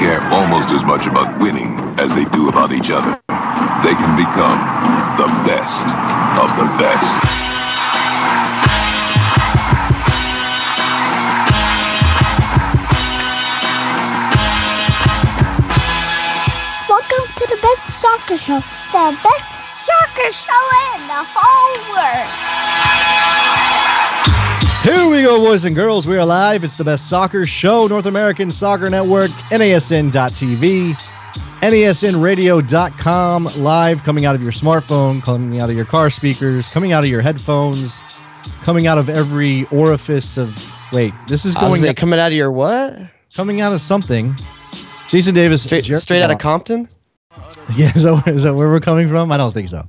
care almost as much about winning as they do about each other, they can become the best of the best. Welcome to the best soccer show. The best soccer show in the whole world. Here we go, boys and girls. We are live. It's the best soccer show, North American Soccer Network, NASN.TV, NASNradio.com, live, coming out of your smartphone, coming out of your car speakers, coming out of your headphones, coming out of every orifice of... Wait, this is going... coming out of your what? Coming out of something. Jason Davis. Straight out of Compton? Yeah, is that where we're coming from? I don't think so.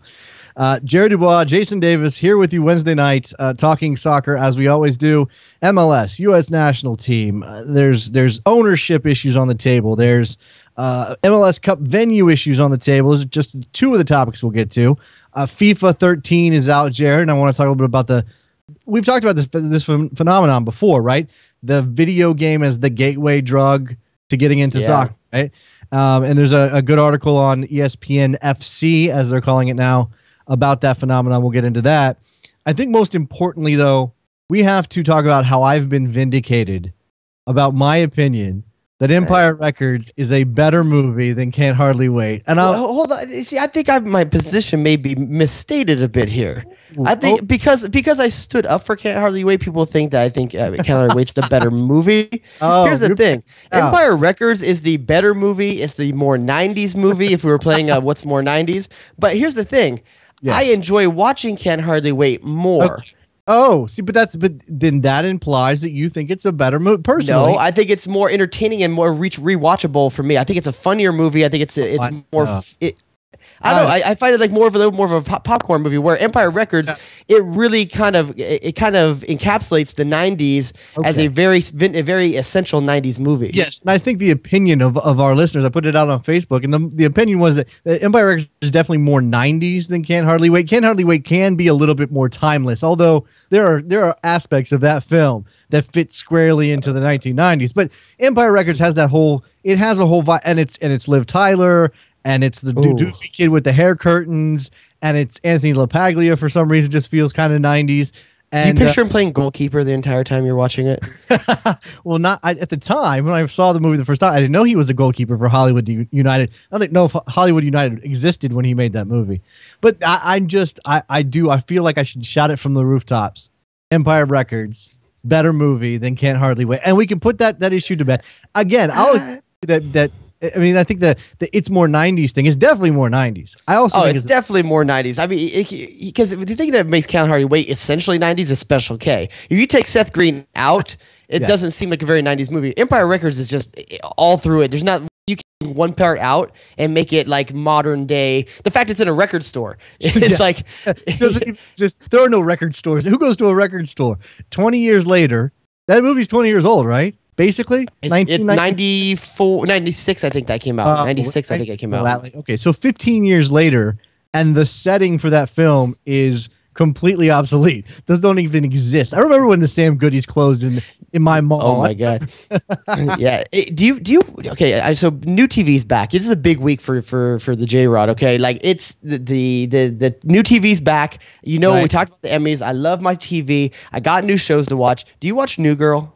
Jared Dubois, Jason Davis, here with you Wednesday night, talking soccer as we always do. MLS, U.S. national team. There's ownership issues on the table. There's MLS Cup venue issues on the table. Those are just two of the topics we'll get to. FIFA 13 is out, Jared, and I want to talk a little bit about we've talked about this phenomenon before, right? The video game as the gateway drug to getting into soccer, right? And there's a good article on ESPN FC, as they're calling it now, about that phenomenon. We'll get into that. I think most importantly, though, we have to talk about how I've been vindicated about my opinion that Empire Records is a better movie than Can't Hardly Wait. And hold on. See, I think my position may be misstated a bit here. I think because I stood up for Can't Hardly Wait, people think that I think Can't Hardly Wait's the better movie. Here's the thing. Empire Records is the better movie. It's the more 90s movie if we were playing what's more 90s. But here's the thing. Yes. I enjoy watching Can't Hardly Wait more. Okay. Oh, see, but then that implies that you think it's a better movie. Personally, no, I think it's more entertaining and more rewatchable for me. I think it's a funnier movie. I think it's more. I don't know. I find it like more of a popcorn movie. Where Empire Records, it really kind of encapsulates the '90s as a very essential '90s movie. Yes, and I think the opinion of our listeners, I put it out on Facebook, and the opinion was that Empire Records is definitely more '90s than Can't Hardly Wait. Can't Hardly Wait can be a little bit more timeless, although there are aspects of that film that fit squarely into the 1990s. But Empire Records has a whole vibe, and it's Liv Tyler. And it's the doofy kid with the hair curtains, and it's Anthony LaPaglia for some reason just feels kind of 90s. And do you picture him playing goalkeeper the entire time you're watching it? Well, at the time when I saw the movie the first time, I didn't know he was a goalkeeper for Hollywood United. I don't know if Hollywood United existed when he made that movie, but I feel like I should shout it from the rooftops. Empire Records, better movie than Can't Hardly Wait, and we can put that issue to bed. Again, I'll that. I mean, I think the it's more 90s thing is definitely more 90s. I also think it's definitely more 90s. I mean, because the thing that makes Can't Hardly Wait essentially 90s is Special K. If you take Seth Green out, it doesn't seem like a very 90s movie. Empire Records is just all through it. There's not, you can take one part out and make it like modern day. The fact it's in a record store, it's like it doesn't even exist. There are no record stores. Who goes to a record store 20 years later? That movie's 20 years old, right? Basically, it's 94, 96, I think that came out. 96, I think it came out. Okay, so 15 years later, and the setting for that film is completely obsolete. Those don't even exist. I remember when the Sam Goodies closed in my mall. Oh my god! Yeah. Do you? Okay. So new TV's back. This is a big week for the J Rod. Okay, like it's the new TV's back. You know, we talked about the Emmys. I love my TV. I got new shows to watch. Do you watch New Girl?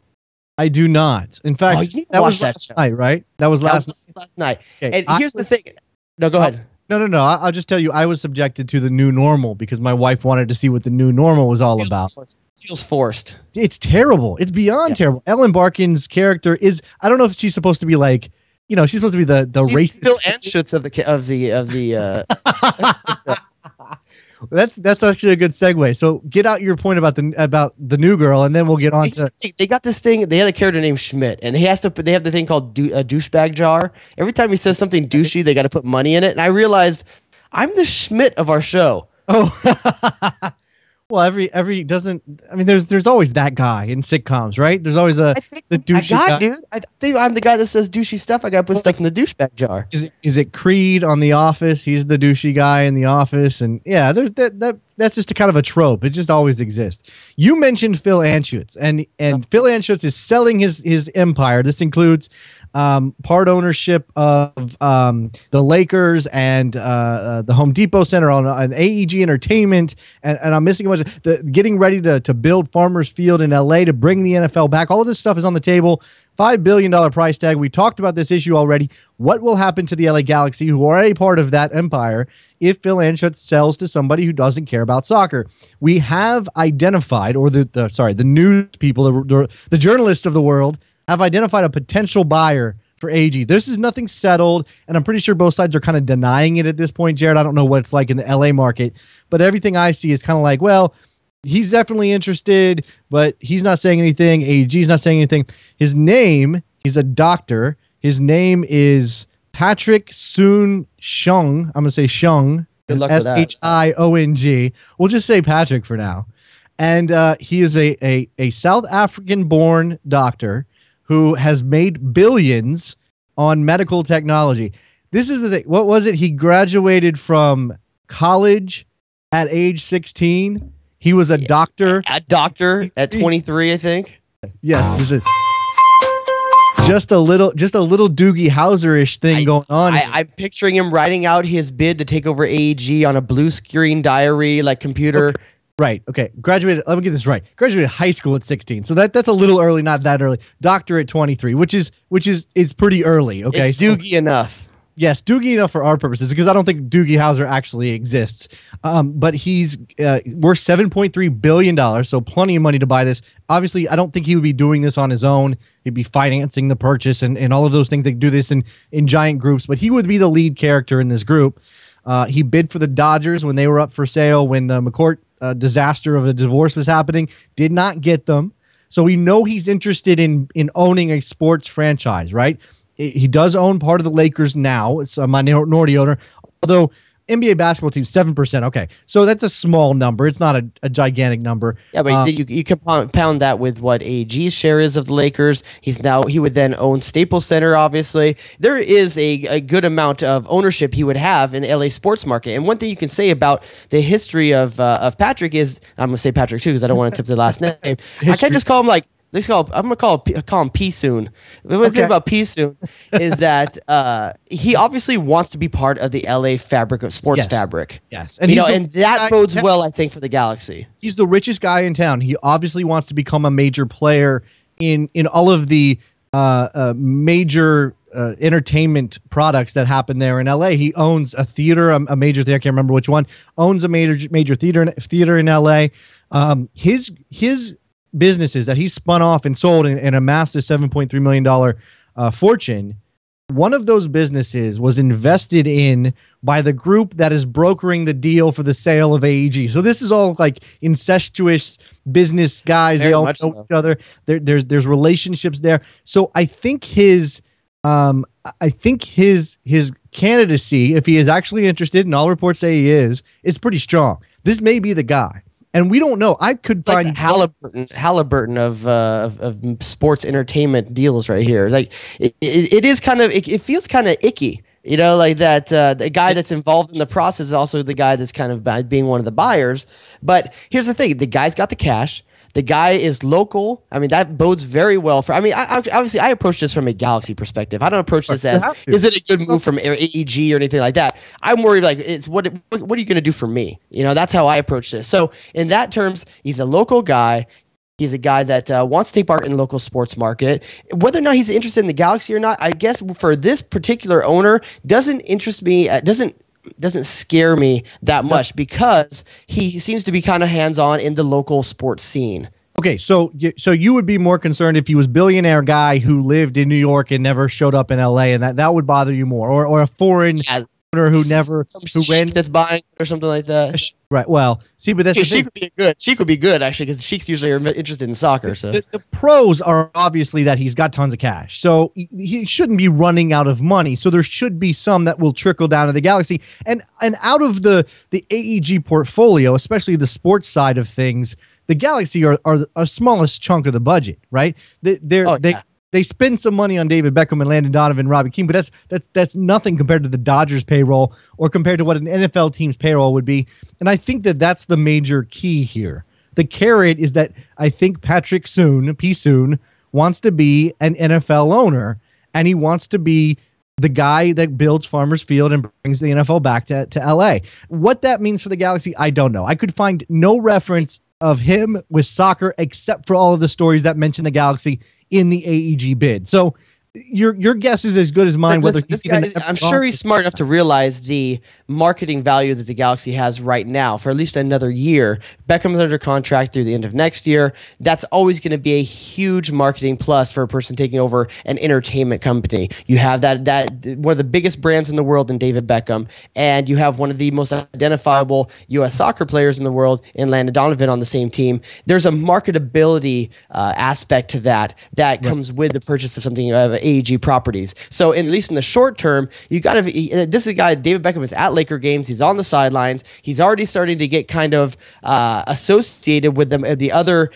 I do not. In fact, that was last night, right? That was last night. Okay. And here's the thing. No, go ahead. No. I'll just tell you, I was subjected to the new normal because my wife wanted to see what the new normal was all about. Feels forced. It's terrible. It's beyond terrible. Ellen Barkin's character is, I don't know if she's supposed to be like, she's supposed to be the racist. Phil Anschutz of the That's actually a good segue. So get out your point about the new girl, and then we'll get on to. They got this thing. They had a character named Schmidt, and they have the thing called a douchebag jar. Every time he says something douchey, they got to put money in it. And I realized I'm the Schmidt of our show. Oh. Well, every doesn't. I mean, there's always that guy in sitcoms, right? There's always the douchey guy. Dude. I think I'm the guy that says douchey stuff. I got to put stuff in the douchebag jar. Is it Creed on The Office? He's the douchey guy in The Office, and yeah, there's that's just a kind of a trope. It just always exists. You mentioned Phil Anschutz, and Phil Anschutz is selling his empire. This includes part ownership of the Lakers and the Home Depot Center on AEG Entertainment, and I'm missing a bunch of getting ready to build Farmers Field in LA to bring the NFL back. All of this stuff is on the table. $5 billion price tag. We talked about this issue already. What will happen to the LA Galaxy, who are a part of that empire, if Phil Anschutz sells to somebody who doesn't care about soccer? We have identified, or the news people, the journalists of the world, have identified a potential buyer for AEG. This is nothing settled, and I'm pretty sure both sides are kind of denying it at this point, Jared. I don't know what it's like in the LA market, but everything I see is kind of like, well, he's definitely interested, but he's not saying anything. AEG's not saying anything. His name, he's a doctor. His name is Patrick Soon-Siong. I'm going to say Xiong. Shiong. We'll just say Patrick for now. And he is a South African-born doctor who has made billions on medical technology. This is the thing. What was it? He graduated from college at age 16. He was a doctor. A doctor at 23, I think. Yes, this is just a little Doogie Howser-ish thing going on. I'm picturing him writing out his bid to take over AEG on a blue screen diary, like computer. Okay. Right. Okay. Graduated. Let me get this right. Graduated high school at 16. So that's a little early, not that early. Doctor at 23, which is pretty early. Okay. It's Doogie enough. Yes, Doogie enough for our purposes, because I don't think Doogie Howser actually exists. But he's worth $7.3 billion, so plenty of money to buy this. Obviously, I don't think he would be doing this on his own. He'd be financing the purchase and all of those things. They do this in giant groups, but he would be the lead character in this group. He bid for the Dodgers when they were up for sale, when the McCourt disaster of a divorce was happening, did not get them. So we know he's interested in owning a sports franchise, right? He does own part of the Lakers now. It's a minority owner, although NBA basketball team 7%. Okay, so that's a small number. It's not a gigantic number. Yeah, but you compound that with what AEG's share is of the Lakers. He would then own Staples Center. Obviously, there is a good amount of ownership he would have in the LA sports market. And one thing you can say about the history of Patrick is, I'm gonna say Patrick too because I don't want to tip the last name. I can't just call him like. I'm gonna call him P Soon. The thing about P Soon is that he obviously wants to be part of the LA fabric of sports fabric. Yes, and that bodes well, I think, for the Galaxy. He's the richest guy in town. He obviously wants to become a major player in all of the major entertainment products that happen there in LA. He owns a theater, a major theater. I can't remember which one. Owns a major theater in LA. His businesses that he spun off and sold and amassed a $7.3 million fortune. One of those businesses was invested in by the group that is brokering the deal for the sale of AEG. So this is all like incestuous business guys. They all know each other. There's relationships there. So I think his candidacy, if he is actually interested, and all reports say he is pretty strong. This may be the guy. And we don't know. I could find Halliburton of sports entertainment deals right here. Like it is kind of it feels kind of icky, like that. The guy that's involved in the process is also the guy that's kind of being one of the buyers. But here's the thing: the guy's got the cash. The guy is local. I mean, that bodes very well for. I mean, obviously, I approach this from a Galaxy perspective. I don't approach this as is it a good move from AEG or anything like that. I'm worried like it's what are you going to do for me? That's how I approach this. So in that terms, he's a local guy. He's a guy that wants to take part in the local sports market. Whether or not he's interested in the Galaxy or not, I guess for this particular owner, doesn't interest me. Doesn't scare me that much because he seems to be kind of hands-on in the local sports scene. Okay, so you would be more concerned if he was billionaire guy who lived in New York and never showed up in LA, and that would bother you more, or a foreign owner who ran that's buying or something like that. Right. Well, see, but that's Sheik would be good actually because Sheiks usually are interested in soccer. So the pros are obviously that he's got tons of cash, so he shouldn't be running out of money. So there should be some that will trickle down to the Galaxy, and out of the AEG portfolio, especially the sports side of things. The Galaxy are a smallest chunk of the budget, right? They spend some money on David Beckham and Landon Donovan, and Robbie Keane, but that's nothing compared to the Dodgers payroll or compared to what an NFL team's payroll would be. And I think that's the major key here. The carrot is that I think Patrick P. Soon wants to be an NFL owner, and he wants to be the guy that builds Farmers Field and brings the NFL back to LA. What that means for the Galaxy, I don't know. I could find no reference of him with soccer except for all of the stories that mention the Galaxy in the AEG bid. So your guess is as good as mine. Whether this guy, I'm sure he's smart enough to realize the marketing value that the Galaxy has right now for at least another year. Beckham's under contract through the end of next year. That's always going to be a huge marketing plus for a person taking over an entertainment company. You have that one of the biggest brands in the world in David Beckham, and you have one of the most identifiable U.S. soccer players in the world in Landon Donovan on the same team. There's a marketability aspect to that comes with the purchase of something of AEG properties. So at least in the short term, you got to. This is a guy. David Beckham is at Laker games. He's on the sidelines. He's already starting to get kind of associated with them. The other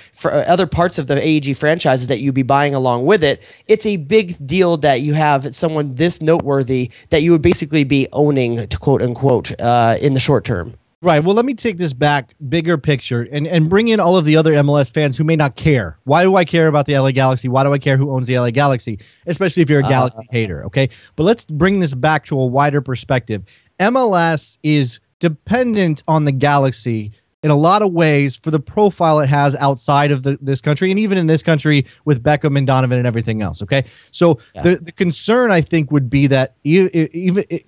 parts of the AEG franchises that you'd be buying along with it. It's a big deal that you have someone this noteworthy that you would basically be owning, to quote unquote, in the short term. Right. Well, let me take this back, bigger picture, and bring in all of the other MLS fans who may not care. Why do I care about the LA Galaxy? Why do I care who owns the LA Galaxy? Especially if you're a Galaxy hater, okay? But let's bring this back to a wider perspective. MLS is dependent on the Galaxy in a lot of ways for the profile it has outside of this country, and even in this country with Beckham and Donovan and everything else, okay? So the concern, I think, would be that even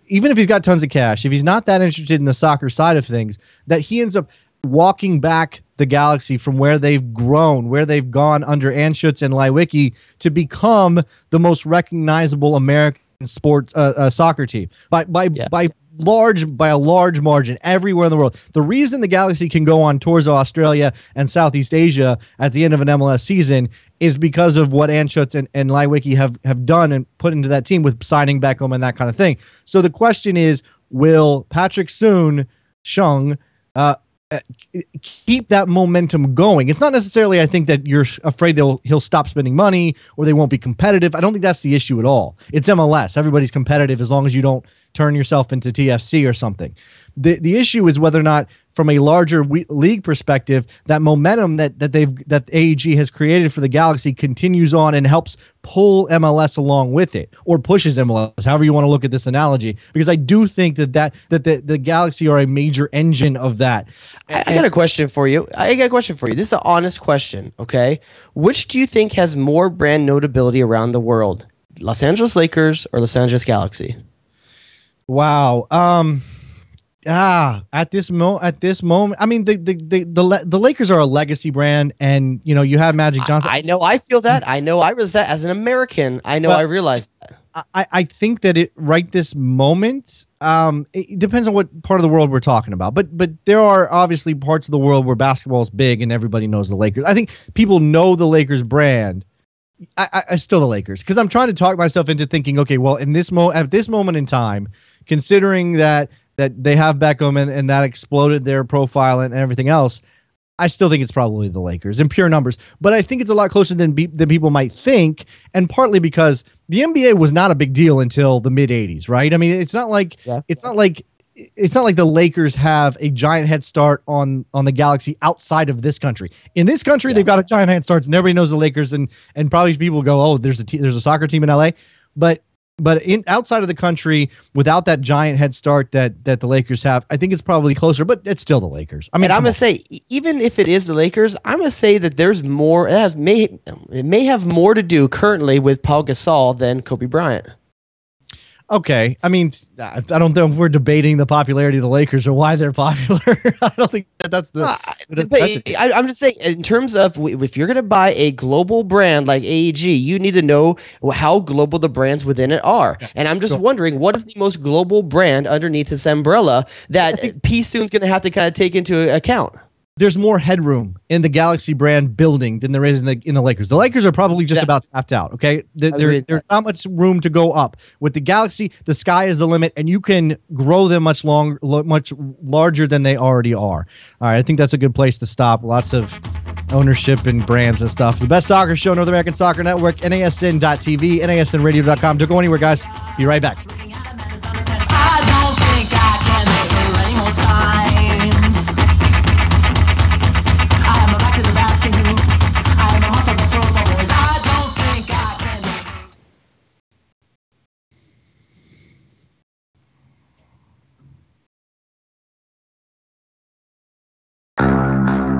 if he's got tons of cash, if he's not that interested in the soccer side of things, that he ends up walking back the Galaxy from where they've grown, where they've gone under Anschutz and Leiweke to become the most recognizable American sports soccer team by a large margin everywhere in the world. The reason the Galaxy can go on tours of Australia and Southeast Asia at the end of an MLS season is because of what Anschutz and Leiweke have done and put into that team with signing Beckham and that kind of thing. So the question is, will Patrick Soon-Siong keep that momentum going? It's not necessarily, I think, that you're afraid he'll stop spending money or they won't be competitive. I don't think that's the issue at all. It's MLS. Everybody's competitive as long as you don't turn yourself into TFC or something. The issue is whether or not, from a larger league perspective, that momentum that AEG has created for the Galaxy continues on and helps pull MLS along with it, or pushes MLS, however you want to look at this analogy, because I do think that the Galaxy are a major engine of that. I got a question for you. This is an honest question, okay? Which do you think has more brand notability around the world? Los Angeles Lakers or Los Angeles Galaxy? Wow. At this moment, I mean, the Lakers are a legacy brand, and you have Magic Johnson. I know. I feel that. I know. I was that as an American. I know. I realized that. I think that right this moment, it depends on what part of the world we're talking about. But there are obviously parts of the world where basketball is big and everybody knows the Lakers. I think people know the Lakers brand. I still the Lakers, because I'm trying to talk myself into thinking, okay, well, at this moment in time, considering that they have Beckham and that exploded their profile and everything else, I still think it's probably the Lakers in pure numbers. But I think it's a lot closer than people might think, and partly because the NBA was not a big deal until the mid '80s, right? I mean, it's not like the Lakers have a giant head start on the Galaxy outside of this country. In this country, they've got a giant head start, and everybody knows the Lakers, and probably people go, oh, there's a soccer team in LA, but outside of the country, without that giant head start that the Lakers have, I think it's probably closer, but it's still the Lakers. I mean, I'm gonna say, even if it is the Lakers, I'm gonna say that there's more. It may have more to do currently with Paul Gasol than Kobe Bryant. Okay, I mean, I don't know if we're debating the popularity of the Lakers or why they're popular. I don't think that's the. I'm just saying, in terms of if you're going to buy a global brand like AEG, you need to know how global the brands within it are. And I'm just wondering, what is the most global brand underneath this umbrella that P Soon's going to have to kind of take into account? There's more headroom in the Galaxy brand building than there is in the Lakers. The Lakers are probably just about tapped out, okay? There's not much room to go up. With the Galaxy, the sky is the limit, and you can grow them much larger than they already are. All right, I think that's a good place to stop. Lots of ownership and brands and stuff. The best soccer show, North American Soccer Network, NASN.TV, NASNradio.com. Don't go anywhere, guys. Be right back.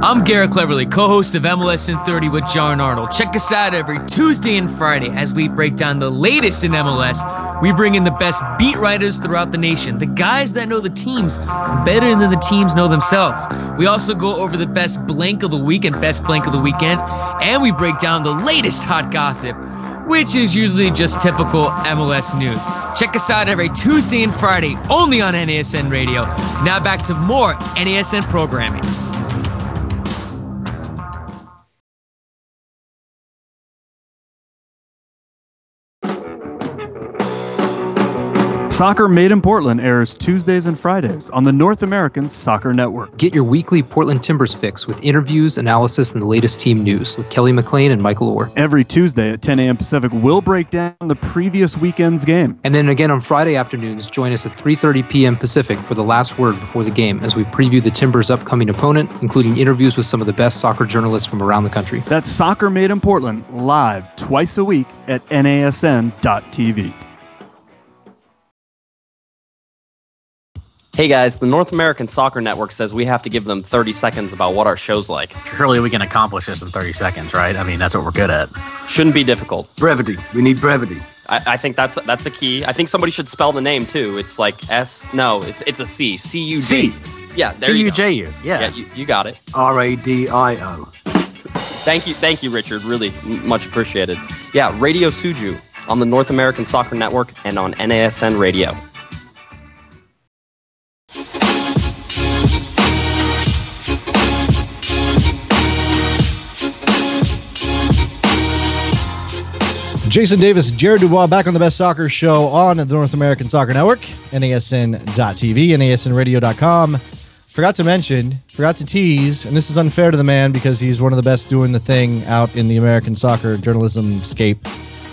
I'm Garrett Cleverly, co-host of MLS in 30 with John Arnold. Check us out every Tuesday and Friday as we break down the latest in MLS. We bring in the best beat writers throughout the nation, the guys that know the teams better than the teams know themselves. We also go over the best blank of the week and best blank of the weekends, and we break down the latest hot gossip, which is usually just typical MLS news. Check us out every Tuesday and Friday, only on NASN Radio. Now back to more NASN programming. Soccer Made in Portland airs Tuesdays and Fridays on the North American Soccer Network. Get your weekly Portland Timbers fix with interviews, analysis, and the latest team news with Kelly McLean and Michael Orr. Every Tuesday at 10 a.m. Pacific, we'll break down the previous weekend's game. And then again on Friday afternoons, join us at 3:30 p.m. Pacific for the last word before the game as we preview the Timbers' upcoming opponent, including interviews with some of the best soccer journalists from around the country. That's Soccer Made in Portland, live twice a week at NASN.TV. Hey guys, the North American Soccer Network says we have to give them 30 seconds about what our show's like. Surely we can accomplish this in 30 seconds, right? I mean, that's what we're good at. Shouldn't be difficult. Brevity. We need brevity. I think that's a key. I think somebody should spell the name too. It's like it's a C. C-U-J. C. Yeah, there you go. C-U-J-U. Yeah. Yeah, you got it. R-A-D-I-O. Thank you, Richard. Really much appreciated. Yeah, Radio Suju on the North American Soccer Network and on NASN Radio. Jason Davis, Jared Dubois back on the Best Soccer Show on the North American Soccer Network, NASN.TV, NASNradio.com. Forgot to tease, and this is unfair to the man because he's one of the best doing the thing out in the American soccer journalism scape.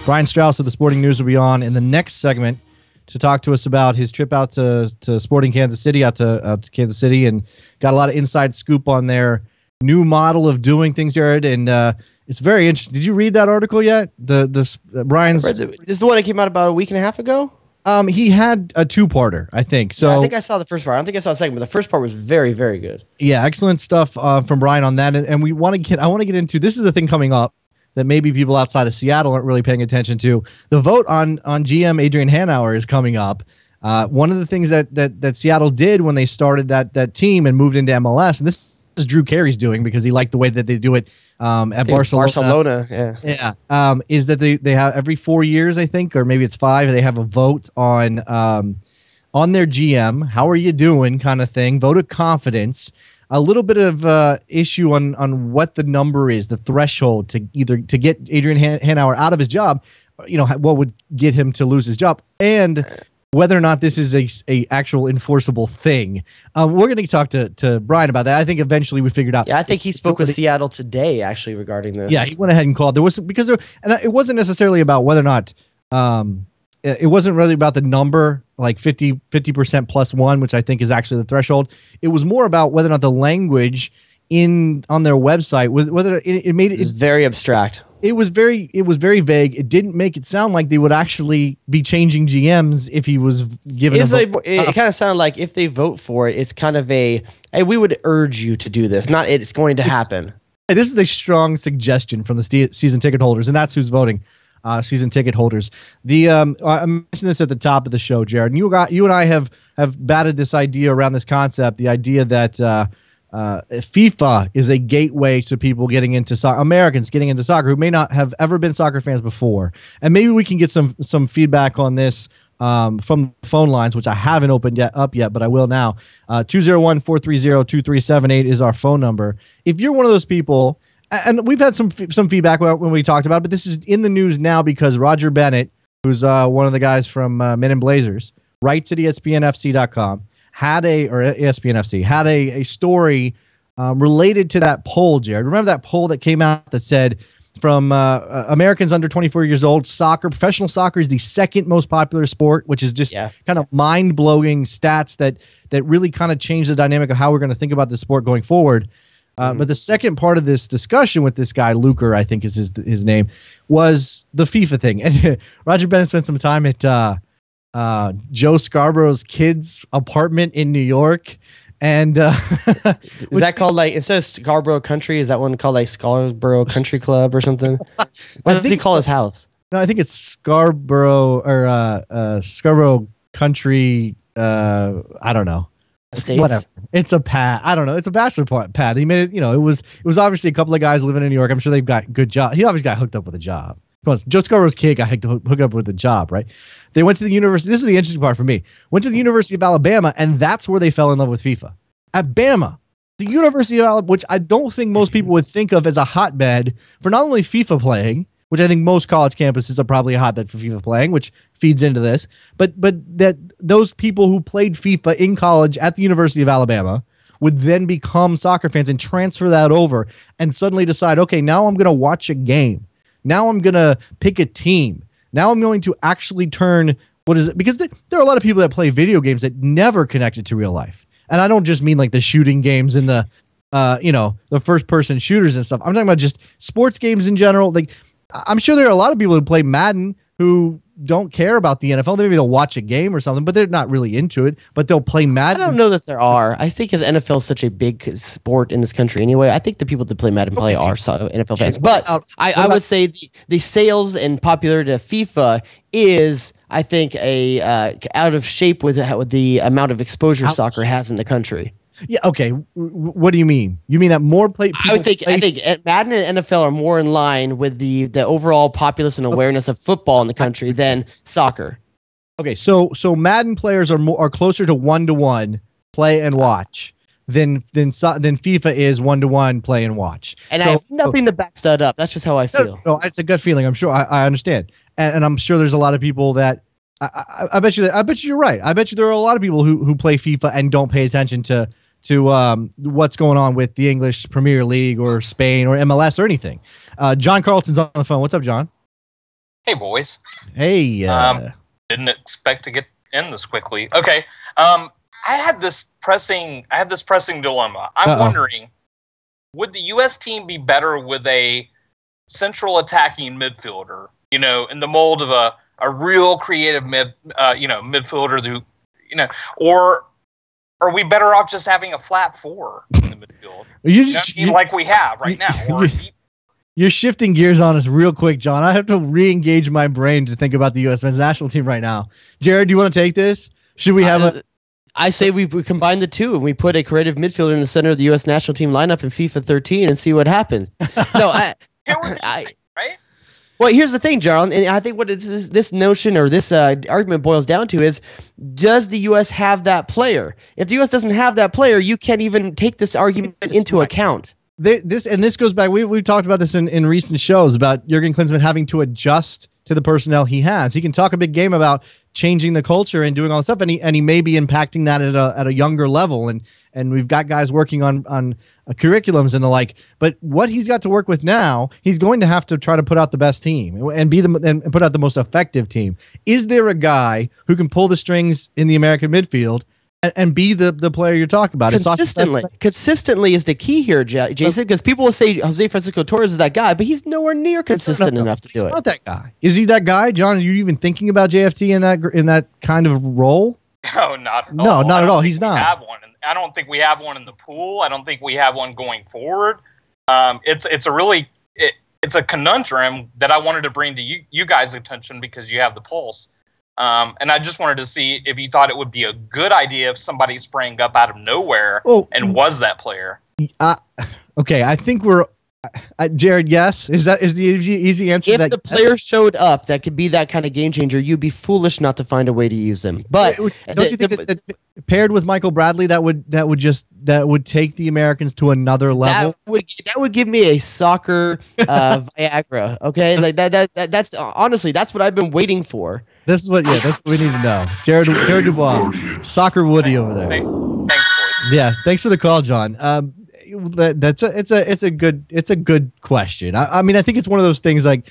Brian Straus of the Sporting News will be on in the next segment to talk to us about his trip out to Sporting Kansas City, out to Kansas City, and got a lot of inside scoop on their new model of doing things, Jared, and it's very interesting. Did you read that article yet? Brian's. This is the one that came out about a week and a half ago. He had a two-parter, I think. So yeah, I think I saw the first part. I don't think I saw the second, but the first part was very, very good. Yeah, excellent stuff from Brian on that. And I want to get into, this is a thing coming up that maybe people outside of Seattle aren't really paying attention to. The vote on GM Adrian Hanauer is coming up. One of the things that Seattle did when they started that team and moved into MLS, and this is Drew Carey's doing because he liked the way that they do it at Barcelona. Yeah. Is that they have every 4 years, I think, or maybe it's 5, they have a vote on their GM. How are you doing? Kind of thing. Vote of confidence. A little bit of issue on what the number is, the threshold to get Adrian Hanauer out of his job. You know, what would get him to lose his job, and whether or not this is a actual enforceable thing. We're going to talk to Brian about that. I think eventually we figured out. Yeah, I think he spoke with Seattle today, actually, regarding this. Yeah, he went ahead and called. It wasn't necessarily about whether or not, it wasn't really about the number, like 50% plus one, which I think is actually the threshold. It was more about whether or not the language on their website, whether it made it. It's very abstract. It was very vague. It didn't make it sound like they would actually be changing GMs if he was given a vote. It kind of sounded like if they vote for it, it's kind of hey, we would urge you to do this. Not it's going to happen. This is a strong suggestion from the season ticket holders, and that's who's voting. Season ticket holders. I mentioned this at the top of the show, Jared. And you and I have batted this idea around this concept, the idea that FIFA is a gateway to people getting into soccer, Americans getting into soccer who may not have ever been soccer fans before. And maybe we can get some feedback on this from the phone lines, which I haven't opened up yet, but I will now. 201-430-2378 is our phone number. If you're one of those people, and we've had some feedback when we talked about it, but this is in the news now because Roger Bennett, who's one of the guys from Men in Blazers, writes at ESPNFC.com, ESPNFC had a story related to that poll, Jared. Remember that poll that came out that said from Americans under 24 years old, professional soccer is the second most popular sport, which is just kind of mind-blowing stats that really kind of change the dynamic of how we're going to think about this sport going forward. But the second part of this discussion with this guy, Luker, I think is his name, was the FIFA thing. And Roger Bennett spent some time at Joe Scarborough's kids' apartment in New York, And is that called like, instead of Scarborough Country, is that one called like Scarborough Country Club or something? What does he call his house? No, I think it's Scarborough or Scarborough Country. I don't know. Estates? Whatever. It's a pad. I don't know. It's a bachelor pad. He made it. It was obviously a couple of guys living in New York. I'm sure they've got good job. He obviously got hooked up with a job. Come on, Joe Scarborough's kid got hooked up with a job, right? They went to the university. This is the interesting part for me. Went to the University of Alabama, and that's where they fell in love with FIFA. At Bama, the University of Alabama, which I don't think most people would think of as a hotbed for not only FIFA playing, which I think most college campuses are probably a hotbed for FIFA playing, which feeds into this, but that those people who played FIFA in college at the University of Alabama would then become soccer fans and transfer that over and suddenly decide, okay, now I'm going to watch a game. Now I'm going to pick a team. Now I'm going to actually turn, what is it? Because there are a lot of people that play video games that never connected to real life. And I don't just mean like the shooting games and the, the first person shooters and stuff. I'm talking about just sports games in general. Like, I'm sure there are a lot of people who play Madden who don't care about the NFL. Maybe they'll watch a game or something, but they're not really into it. But they'll play Madden. I don't know that there are. I think because NFL is such a big sport in this country anyway, I think the people that play Madden probably are NFL fans. But I would say the sales and popularity of FIFA is, I think, a out of shape with the amount of exposure soccer has in the country. Yeah. Okay. What do you mean? You mean that more I think Madden and NFL are more in line with the overall populace and awareness of football in the country than soccer. Okay. So Madden players are closer to 1-to-1 play and watch than FIFA is 1-to-1 play and watch. And I have nothing to back that up. That's just how I feel. No, it's a gut feeling. I'm sure I understand, and I'm sure there's a lot of people that. I bet you you're right. I bet you there are a lot of people who play FIFA and don't pay attention to what's going on with the English Premier League or Spain or MLS or anything. John Carlton's on the phone. What's up, John? Hey, boys. Hey. Didn't expect to get in this quickly. Okay. I had this pressing dilemma. I'm wondering, would the U.S. team be better with a central attacking midfielder? In the mold of a real creative midfielder who, or are we better off just having a flat four in the midfield? Like we have right now. You're shifting gears on us real quick, John. I have to re-engage my brain to think about the U.S. men's national team right now. Jared, do you want to take this? Should we have I say we combine the two and we put a creative midfielder in the center of the U.S. national team lineup in FIFA 13 and see what happens. No, right? Well, here's the thing, Jarl, and I think what this notion or this argument boils down to is, does the U.S. have that player? If the U.S. doesn't have that player, you can't even take this argument into account. This goes back. We've talked about this in recent shows about Jurgen Klinsmann having to adjust to the personnel he has. He can talk a big game about changing the culture and doing all this stuff, and he may be impacting that at a younger level. And we've got guys working on curriculums and the like. But what he's got to work with now, he's going to have to try to put out the best team and put out the most effective team. Is there a guy who can pull the strings in the American midfield and be the player you're talking about? Consistently is the key here, Jason, because people will say Jose Francisco Torres is that guy, but he's nowhere near consistent enough to do it. He's not that guy. Is he that guy, John? Are you even thinking about JFT in that kind of role? No, not at all. No, not at all. He's not. I don't think we have one in the pool. I don't think we have one going forward. It's a conundrum that I wanted to bring to you guys' attention because you have the pulse. And I just wanted to see if you thought it would be a good idea if somebody sprang up out of nowhere and was that player. Okay, I think we're Jared. Yes, is the easy answer? If the player showed up that could be that kind of game changer, you'd be foolish not to find a way to use them. But don't you think that paired with Michael Bradley, that would take the Americans to another level? That would give me a soccer Viagra. Okay, like that's honestly that's what I've been waiting for. That's what we need to know. Jared Dubois, Soccer Woody over there. Thanks, boys. Yeah, thanks for the call, John. It's a good question. I mean, I think it's one of those things like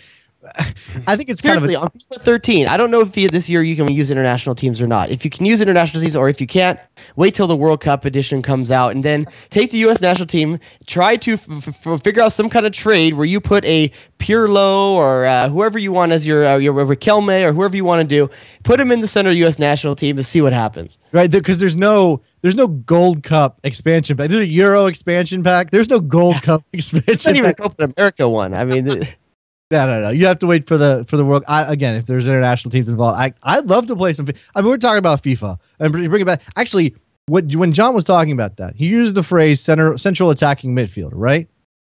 I think it's seriously kind of on FIFA 13. I don't know if this year you can use international teams or not. If you can use international teams, or if you can't, wait till the World Cup edition comes out, and then take the U.S. national team. Try to figure out some kind of trade where you put a Pirlo or whoever you want as your Riquelme or whoever you want to do. Put him in the center of the U.S. national team to see what happens. Right, because there's no Gold Cup expansion pack. There's a Euro expansion pack. There's no Gold Cup expansion pack. It's not even a Copa America one. I mean. No. You have to wait for the World. Again, if there's international teams involved, I'd love to play some. I mean, we're talking about FIFA and bring it back. Actually, when John was talking about that, he used the phrase central attacking midfielder. Right?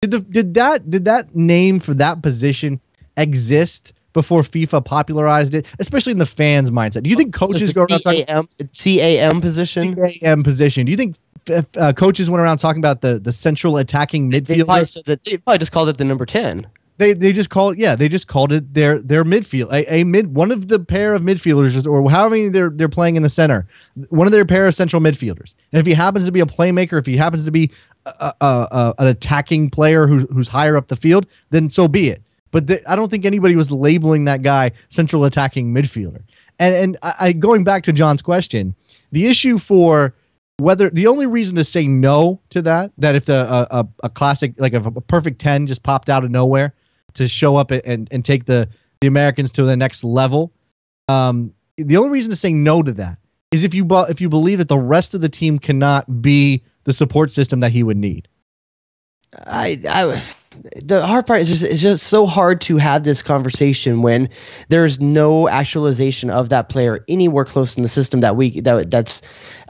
Did that name for that position exist before FIFA popularized it, especially in the fans' mindset? Do you think coaches go around talking CAM position? CAM position. Do you think coaches went around talking about the central attacking midfielder? They probably just called it the number 10. They just called it their midfield, one of the pair of midfielders, or how many they're playing in the center, one of their pair of central midfielders. And if he happens to be a playmaker, if he happens to be an attacking player who's higher up the field, then so be it. But I don't think anybody was labeling that guy central attacking midfielder. And I going back to John's question, the issue for whether the only reason to say no to that if a classic, like if a perfect 10 just popped out of nowhere to show up and take the Americans to the next level, the only reason to say no to that is if you believe that the rest of the team cannot be the support system that he would need. The hard part is it's just so hard to have this conversation when there's no actualization of that player anywhere close in the system that's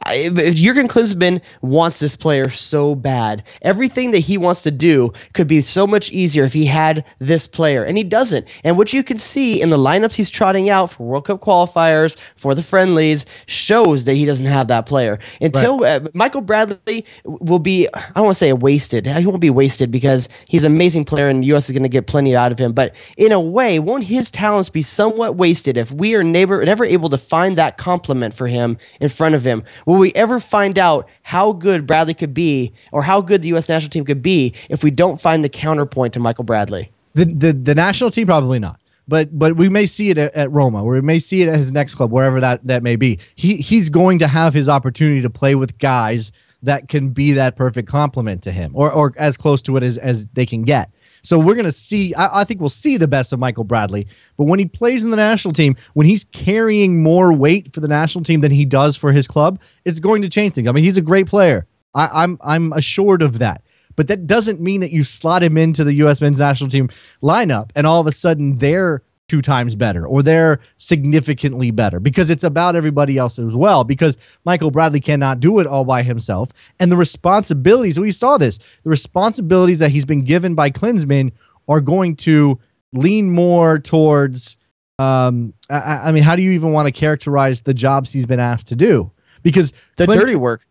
Jurgen Klinsmann wants this player so bad. Everything that he wants to do could be so much easier if he had this player, and he doesn't. And what you can see in the lineups he's trotting out for World Cup qualifiers, for the friendlies, shows that he doesn't have that player. Until Michael Bradley will be, I don't want to say wasted. He won't be wasted because he's an amazing player and the U.S. is going to get plenty out of him. But in a way, won't his talents be somewhat wasted if we are never able to find that complement for him in front of him? Will we ever find out how good Bradley could be, or how good the U.S. national team could be, if we don't find the counterpoint to Michael Bradley? The national team, probably not. But we may see it at Roma, or we may see it at his next club, wherever that may be. He's going to have his opportunity to play with guys that can be that perfect complement to him, or as close to it as they can get. So we're going to see, I think we'll see the best of Michael Bradley. But when he plays in the national team, when he's carrying more weight for the national team than he does for his club, it's going to change things. I mean, he's a great player. I'm assured of that. But that doesn't mean that you slot him into the U.S. men's national team lineup and all of a sudden they're 2 times better, or they're significantly better, because it's about everybody else as well, because Michael Bradley cannot do it all by himself. And the responsibilities, we saw this, the responsibilities that he's been given by Klinsmann are going to lean more towards, I mean, how do you even want to characterize the jobs he's been asked to do? Because the dirty work.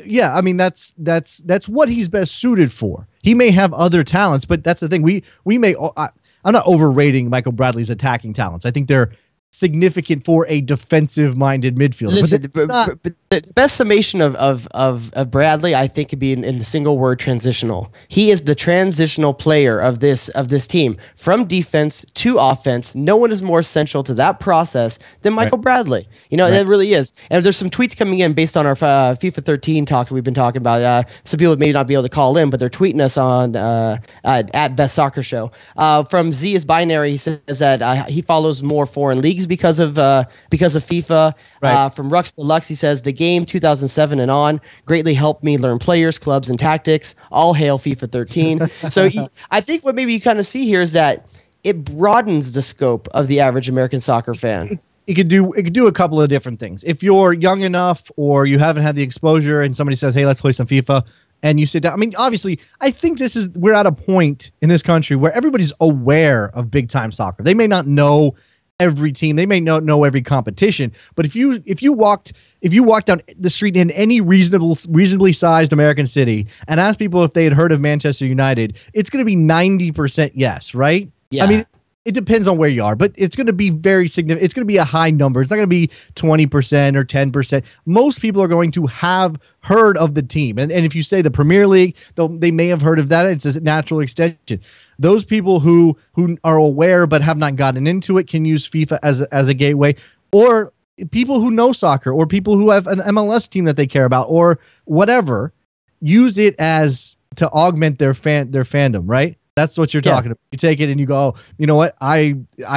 Yeah, I mean, that's what he's best suited for. He may have other talents, but that's the thing. We may, I'm not overrating Michael Bradley's attacking talents. I think they're significant for a defensive-minded midfielder. Listen, but the best summation of Bradley, I think, could be in the single word: transitional. He is the transitional player of this team, from defense to offense. No one is more essential to that process than Michael Bradley. You know, it really is. And there's some tweets coming in based on our FIFA 13 talk we've been talking about. Some people may not be able to call in, but they're tweeting us on at Best Soccer Show. From Z is Binary, he says that he follows more foreign leagues because of FIFA. From Rux Deluxe, he says the game 2007 and on greatly helped me learn players, clubs, and tactics. All hail FIFA 13. So I think what maybe you kind of see here is that it broadens the scope of the average American soccer fan. It could do a couple of different things. If you're young enough or you haven't had the exposure and somebody says, hey, let's play some FIFA, and you sit down. I mean, obviously, I think we're at a point in this country where everybody's aware of big time soccer. They may not know every team, they may not know every competition, but if you walked down the street in any reasonably sized American city and asked people if they had heard of Manchester United, it's going to be 90% yes, right? Yeah. I mean, it depends on where you are, but it's going to be very significant. It's going to be a high number. It's not going to be 20% or 10%. Most people are going to have heard of the team. And if you say the Premier League, they may have heard of that. It's a natural extension. those people who are aware but have not gotten into it can use FIFA as a gateway, or people who know soccer, or people who have an MLS team that they care about, or whatever, use it as to augment their fandom, right? That's what you're talking about. You take it and you go, oh, you know what? I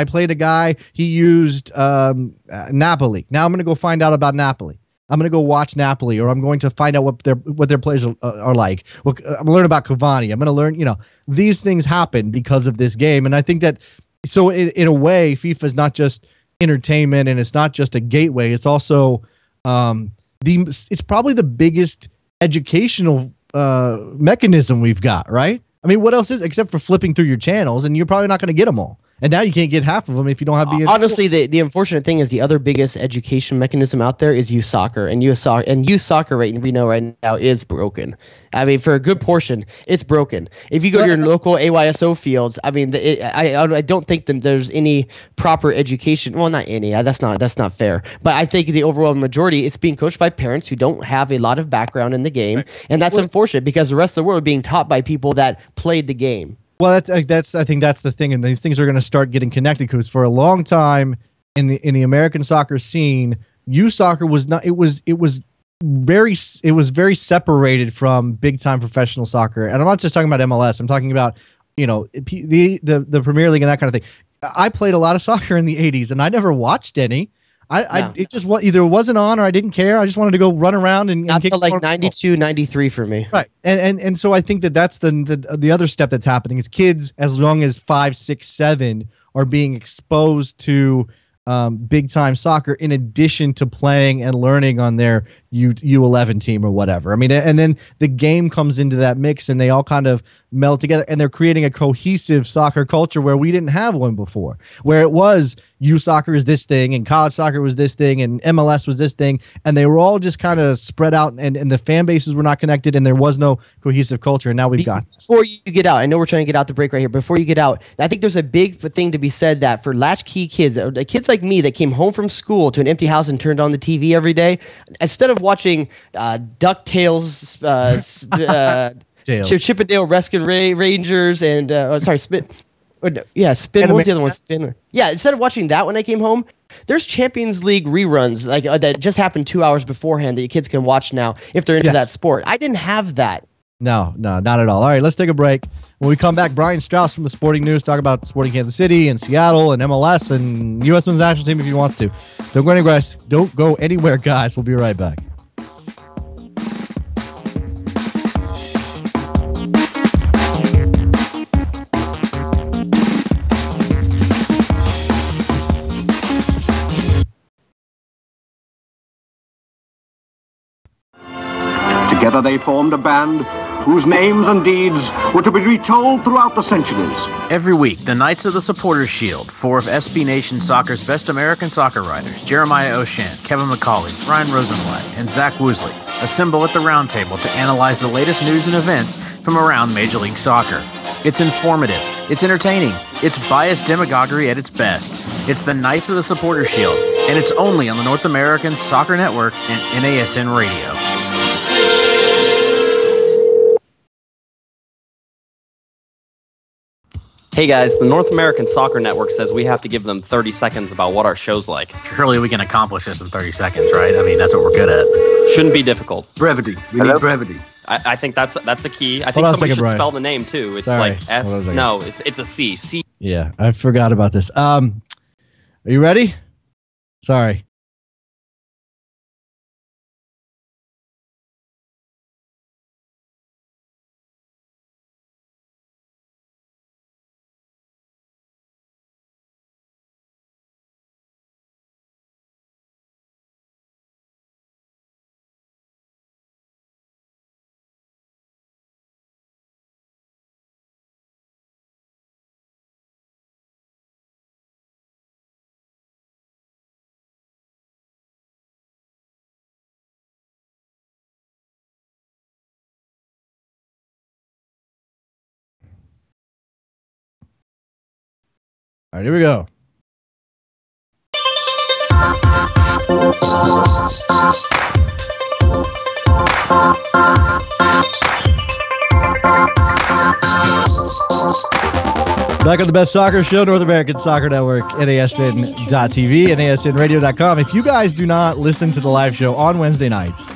played a guy, he used Napoli. Now I'm going to go find out about Napoli. I'm going to go watch Napoli, or I'm going to find out what their players are like. Well, I'm going to learn about Cavani. I'm going to learn, these things happen because of this game. And I think that, so in a way, FIFA is not just entertainment, and it's not just a gateway. It's also it's probably the biggest educational mechanism we've got, right? I mean, what else is, except for flipping through your channels, and you're probably not going to get them all. And now you can't get half of them if you don't have the. Honestly, the unfortunate thing is the other biggest education mechanism out there is youth soccer, and youth soccer right now is broken. I mean, for a good portion, it's broken. If you go to your local AYSO fields, I mean, I don't think that there's any proper education. Well, not any. That's not fair. But I think the overall majority, it's being coached by parents who don't have a lot of background in the game, and that's unfortunate because the rest of the world are being taught by people that played the game. Well, I think that's the thing, and these things are going to start getting connected, because for a long time in the American soccer scene, youth soccer was not. It was very separated from big time professional soccer, and I'm not just talking about MLS. I'm talking about the Premier League and that kind of thing. I played a lot of soccer in the '80s, and I never watched any. It just either it wasn't on, or I didn't care. I just wanted to go run around and kick. Like 92, 93 for me. Right. And so I think that's the other step that's happening is kids as young as 5, 6, 7 are being exposed to big time soccer in addition to playing and learning on their U11 team or whatever. I mean, and then the game comes into that mix, and they all kind of meld together, and they're creating a cohesive soccer culture where we didn't have one before, where it was youth soccer is this thing and college soccer was this thing and MLS was this thing, and they were all just kind of spread out, and the fan bases were not connected, and there was no cohesive culture. And now we've got this. Before you get out, I know we're trying to get out the break right here. Before you get out, I think there's a big thing to be said that for latchkey kids like me that came home from school to an empty house and turned on the TV every day, instead of watching DuckTales, Chippendale Rescue Rangers, and Spin. What was the other one? Spin. Yeah, instead of watching that when I came home, there's Champions League reruns that just happened 2 hours beforehand that your kids can watch now if they're into that sport. I didn't have that. No, not at all. All right, let's take a break. When we come back, Brian Straus from the Sporting News talk about Sporting Kansas City and Seattle and MLS and U.S. Men's National Team if you want to. Don't go anywhere, guys. We'll be right back. Together they formed a band whose names and deeds were to be retold throughout the centuries. Every week, the Knights of the Supporters Shield, 4 of SB Nation Soccer's best American soccer writers, Jeremiah O'Shan, Kevin McCauley, Ryan Rosenblatt, and Zach Woosley, assemble at the round table to analyze the latest news and events from around Major League Soccer. It's informative, it's entertaining, it's biased demagoguery at its best. It's the Knights of the Supporters Shield, and it's only on the North American Soccer Network and NASN Radio. Hey guys, the North American Soccer Network says we have to give them 30 seconds about what our show's like. Surely we can accomplish this in 30 seconds, right? I mean, that's what we're good at. Shouldn't be difficult. Brevity. We need brevity. I think that's the key. I think somebody should spell the name too. It's like S. No, it's a C. C. Yeah, I forgot about this. Are you ready? Sorry. All right, here we go. Back on the Best Soccer Show, North American Soccer Network, NASN.TV, NASNradio.com. If you guys do not listen to the live show on Wednesday nights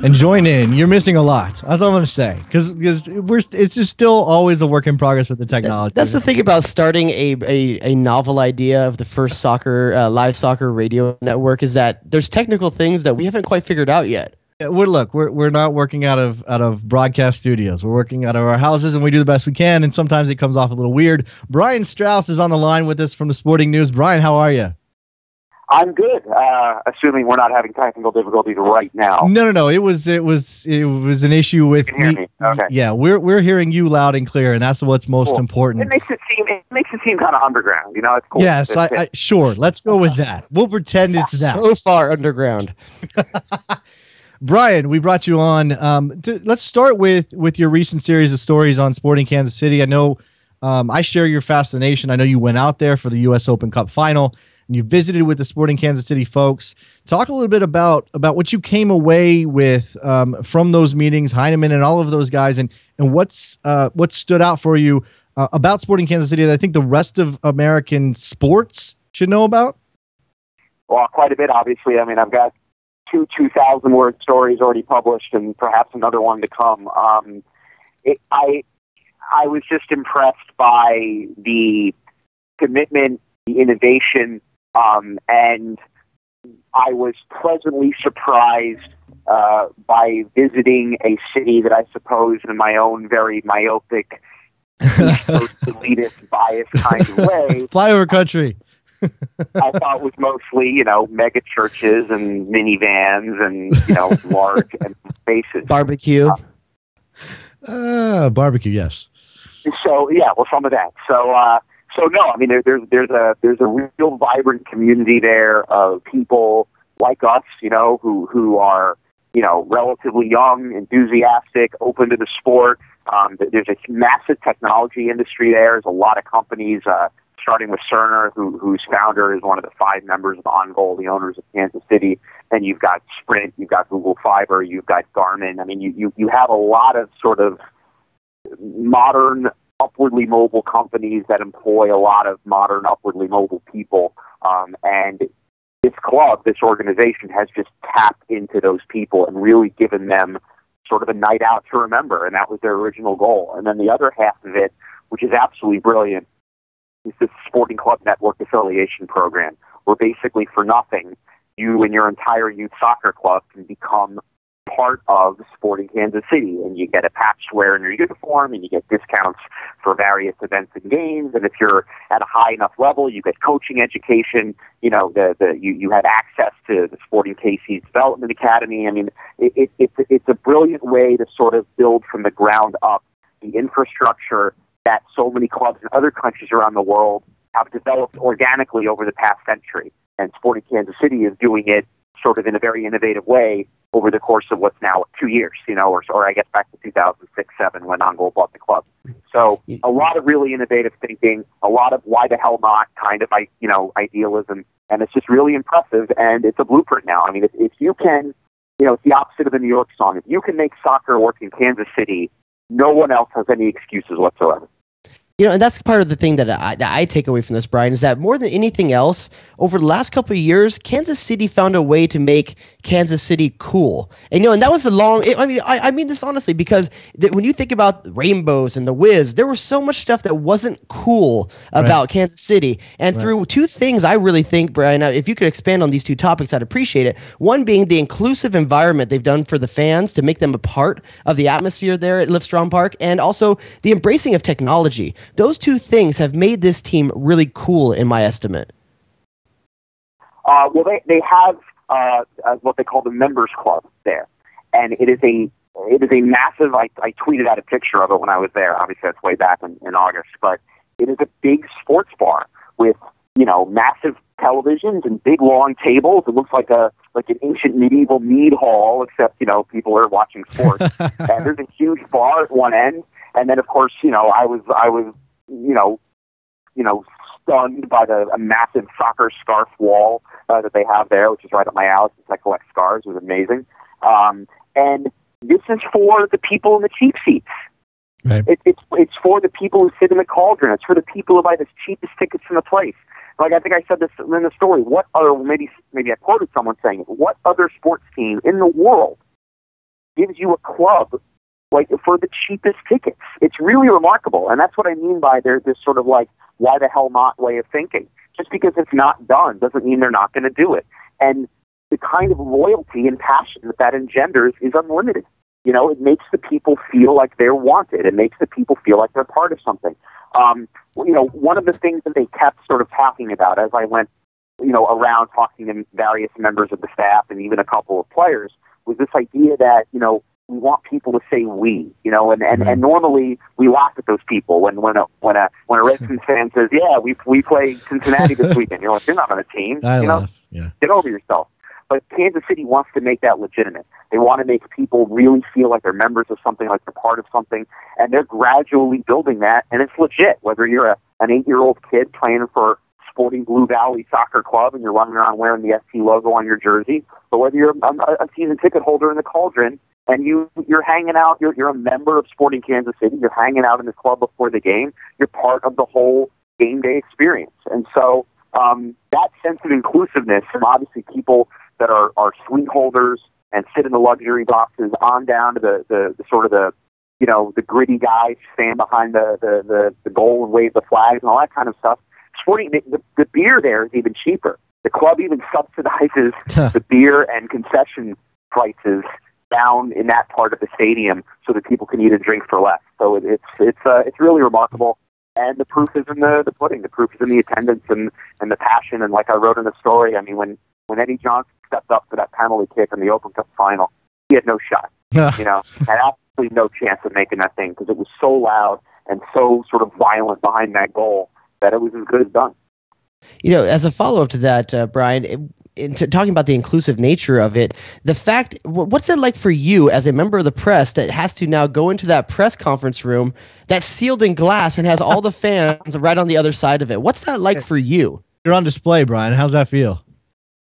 and join in, you're missing a lot. That's all I'm going to say. Because it's just still always a work in progress with the technology. That's the thing about starting a novel idea of the first soccer live soccer radio network, is that there's technical things that we haven't quite figured out yet. Yeah, we're not working out of broadcast studios. We're working out of our houses, and we do the best we can. And sometimes it comes off a little weird. Brian Straus is on the line with us from the Sporting News. Brian, how are you? I'm good. Assuming we're not having technical difficulties right now. No. It was an issue with you can hear me. Okay. Yeah, we're hearing you loud and clear, and that's what's most important. It makes it seem kind of underground. You know, it's cool. Yes, sure. Let's go with that. We'll pretend it's that. So far underground. Brian, we brought you on. Let's start with your recent series of stories on Sporting Kansas City. I know I share your fascination. I know you went out there for the U.S. Open Cup final, and you visited with the Sporting Kansas City folks. Talk a little bit about what you came away with from those meetings, Heineman and all of those guys, and what stood out for you about Sporting Kansas City that I think the rest of American sports should know about. Well, quite a bit, obviously. I mean, I've got 2,000-word stories already published, and perhaps another one to come. I was just impressed by the commitment, the innovation, and I was pleasantly surprised by visiting a city that I suppose, in my own very myopic, elitist, biased kind of way, flyover country. I thought was mostly, mega churches and minivans and, large spaces. Barbecue. Barbecue, yes. So, yeah, well, some of that. So no, I mean, there's a real vibrant community there of people like us, who are, relatively young, enthusiastic, open to the sport. There's a massive technology industry there. There's a lot of companies, starting with Cerner, whose founder is one of the 5 members of On Goal, the owners of Kansas City. Then you've got Sprint, you've got Google Fiber, you've got Garmin. I mean, you have a lot of sort of modern, upwardly mobile companies that employ a lot of modern, upwardly mobile people. And this club, this organization, has just tapped into those people and really given them sort of a night out to remember. And that was their original goal. And then the other half of it, which is absolutely brilliant, is this Sporting Club Network affiliation program, where basically for nothing, you and your entire youth soccer club can become part of Sporting Kansas City, and you get a patch wear in your uniform, and you get discounts for various events and games. And if you're at a high enough level, you get coaching education. You have access to the Sporting KC's Development Academy. I mean, it's a brilliant way to sort of build from the ground up the infrastructure that so many clubs in other countries around the world have developed organically over the past century. And Sporting Kansas City is doing it sort of in a very innovative way over the course of what's now 2 years, or I guess back to 2006-07 when On Goal bought the club. So a lot of really innovative thinking, a lot of why the hell not kind of, idealism, and it's just really impressive, and it's a blueprint now. I mean, if you can, it's the opposite of the New York song. If you can make soccer work in Kansas City, no one else has any excuses whatsoever. And that's part of the thing that I take away from this, Brian, is that more than anything else, over the last couple of years, Kansas City found a way to make Kansas City cool. And, and that was I mean this honestly, because when you think about rainbows and the Wiz, there was so much stuff that wasn't cool about Kansas City. And through 2 things, I really think, Brian, if you could expand on these 2 topics, I'd appreciate it. One being the inclusive environment they've done for the fans to make them a part of the atmosphere there at Livestrong Park, and also the embracing of technology. Those 2 things have made this team really cool, in my estimate. Well, they have what they call the Members Club there, and it is a massive. I tweeted out a picture of it when I was there. Obviously, that's way back in August, but it is a big sports bar with massive televisions and big long tables. It looks like an ancient medieval mead hall, except people are watching sports. And there's a huge bar at one end, and then of course I was stunned by a massive soccer scarf wall that they have there, which is right up my alley since I collect scarves. It was amazing. And this is for the people in the cheap seats. Right. It's for the people who sit in the cauldron. It's for the people who buy the cheapest tickets in the place. Like I think I said this in the story. What other, maybe I quoted someone saying it, what other sports team in the world gives you a club like for the cheapest tickets? It's really remarkable, and that's what I mean by there's this sort of like why the hell not way of thinking. Just because it's not done doesn't mean they're not going to do it. And the kind of loyalty and passion that engenders is unlimited. You know, it makes the people feel like they're wanted. It makes the people feel like they're part of something. You know, one of the things that they kept sort of talking about as I went, you know, around talking to various members of the staff and even a couple of players was this idea that, you know, we want people to say we, you know, and normally we laugh at those people when a Redskins fan says, yeah, we play Cincinnati this weekend. You're like, you're not on a team. You know, get over yourself. But Kansas City wants to make that legitimate. They want to make people really feel like they're members of something, like they're part of something, and they're gradually building that, and it's legit. Whether you're an 8-year-old kid playing for Sporting Blue Valley Soccer Club and you're running around wearing the SC logo on your jersey, or whether you're a season ticket holder in the Cauldron and you're hanging out, you're a member of Sporting Kansas City, you're hanging out in the club before the game, you're part of the whole game day experience. And so that sense of inclusiveness from obviously people that are suite holders and sit in the luxury boxes on down to the sort of the, you know, the gritty guys stand behind the goal and wave the flags and all that kind of stuff. Sporting, the beer there is even cheaper. The club even subsidizes the beer and concession prices down in that part of the stadium so that people can eat and drink for less. So it's really remarkable. And the proof is in the pudding. The proof is in the attendance and the passion. And like I wrote in the story, I mean, when Eddie Johnson stepped up for that penalty kick in the Open Cup final, he had no shot. You know, had absolutely no chance of making that thing because it was so loud and so sort of violent behind that goal that it was as good as done. You know, as a follow-up to that, Brian, talking about the inclusive nature of it, the fact, what's it like for you as a member of the press that has to now go into that press conference room that's sealed in glass and has all the fans right on the other side of it? What's that like for you? You're on display, Brian. How's that feel?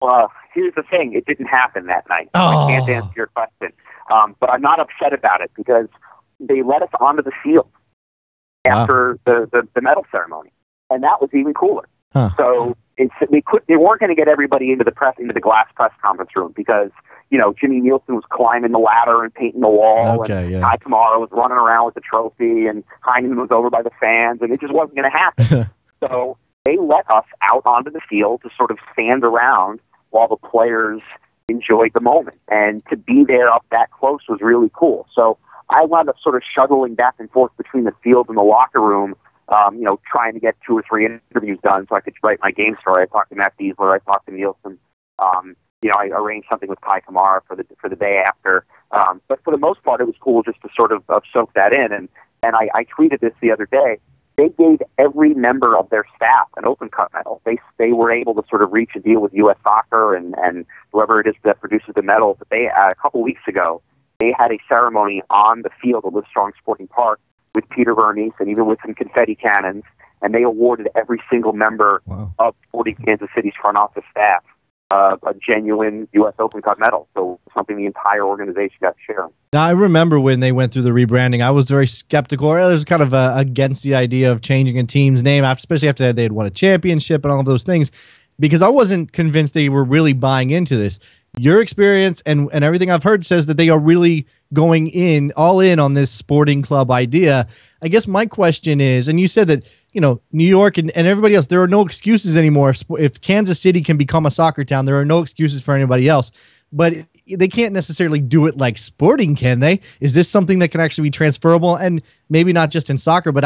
Well, here's the thing. It didn't happen that night. I can't answer your question. But I'm not upset about it because they let us onto the field after the medal ceremony. And that was even cooler. So they weren't going to get everybody into the glass press conference room because, you know, Jimmy Nielsen was climbing the ladder and painting the wall, and Ty Kamara was running around with the trophy, and Heineman was over by the fans, and it just wasn't going to happen. So they let us out onto the field to sort of stand around while the players enjoyed the moment, and to be there up that close was really cool. So I wound up sort of shuttling back and forth between the field and the locker room, you know, trying to get 2 or 3 interviews done so I could write my game story. I talked to Matt Diesler, I talked to Nielsen. You know, I arranged something with Ty Kamara for the day after. But for the most part, it was cool just to sort of soak that in. And I tweeted this the other day. They gave every member of their staff an Open Cup medal. They were able to sort of reach a deal with U.S. Soccer and whoever it is that produces the medal. But they a couple weeks ago, they had a ceremony on the field at Livestrong Sporting Park with Peter Vermes and even with some confetti cannons, and they awarded every single member of Sporting Kansas City's front office staff a genuine U.S. Open Cup medal. So something the entire organization got to share. Now, I remember when they went through the rebranding, I was very skeptical. I was kind of against the idea of changing a team's name, especially after they had won a championship and all of those things, because I wasn't convinced they were really buying into this. Your experience and everything I've heard says that they are really going all in on this sporting club idea. I guess my question is, and you said that, you know, New York and everybody else, there are no excuses anymore. If Kansas City can become a soccer town, there are no excuses for anybody else. But they can't necessarily do it like Sporting, can they? Is this something that can actually be transferable, and maybe not just in soccer, but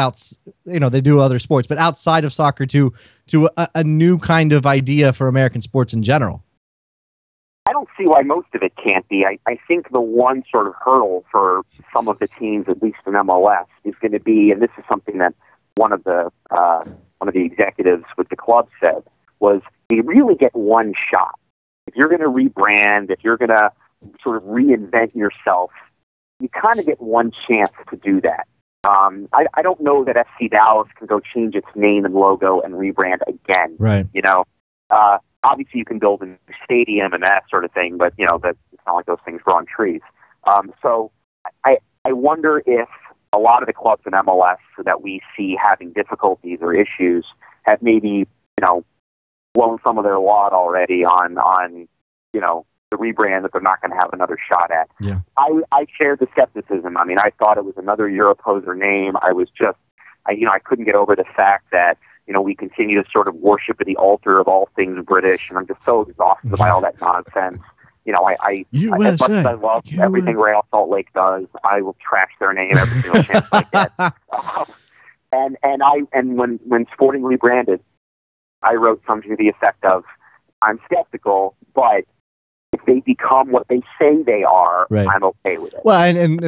they do other sports, but outside of soccer to a new kind of idea for American sports in general? I don't see why most of it can't be. I think the one sort of hurdle for some of the teams, at least in MLS, is going to be, and this is something that one of the executives with the club said, was you really get one shot. If you're going to rebrand, if you're going to sort of reinvent yourself, you kind of get one chance to do that. I don't know that FC Dallas can go change its name and logo and rebrand again. Right. You know, obviously you can build a new stadium and that sort of thing, but you know, it's not like those things grow on trees. So I wonder if a lot of the clubs in MLS that we see having difficulties or issues have maybe, blown some of their wad already on the rebrand that they're not going to have another shot at. Yeah. I shared the skepticism. I mean, I thought it was another Europoser name. I was just, I couldn't get over the fact that, we continue to sort of worship at the altar of all things British, and I'm just so exhausted by all that nonsense. I as much as I love everything Real Salt Lake does, I will trash their name every single chance I get. And when Sporting rebranded, I wrote something to the effect of, I'm skeptical, but if they become what they say they are, right, I'm okay with it. Well, and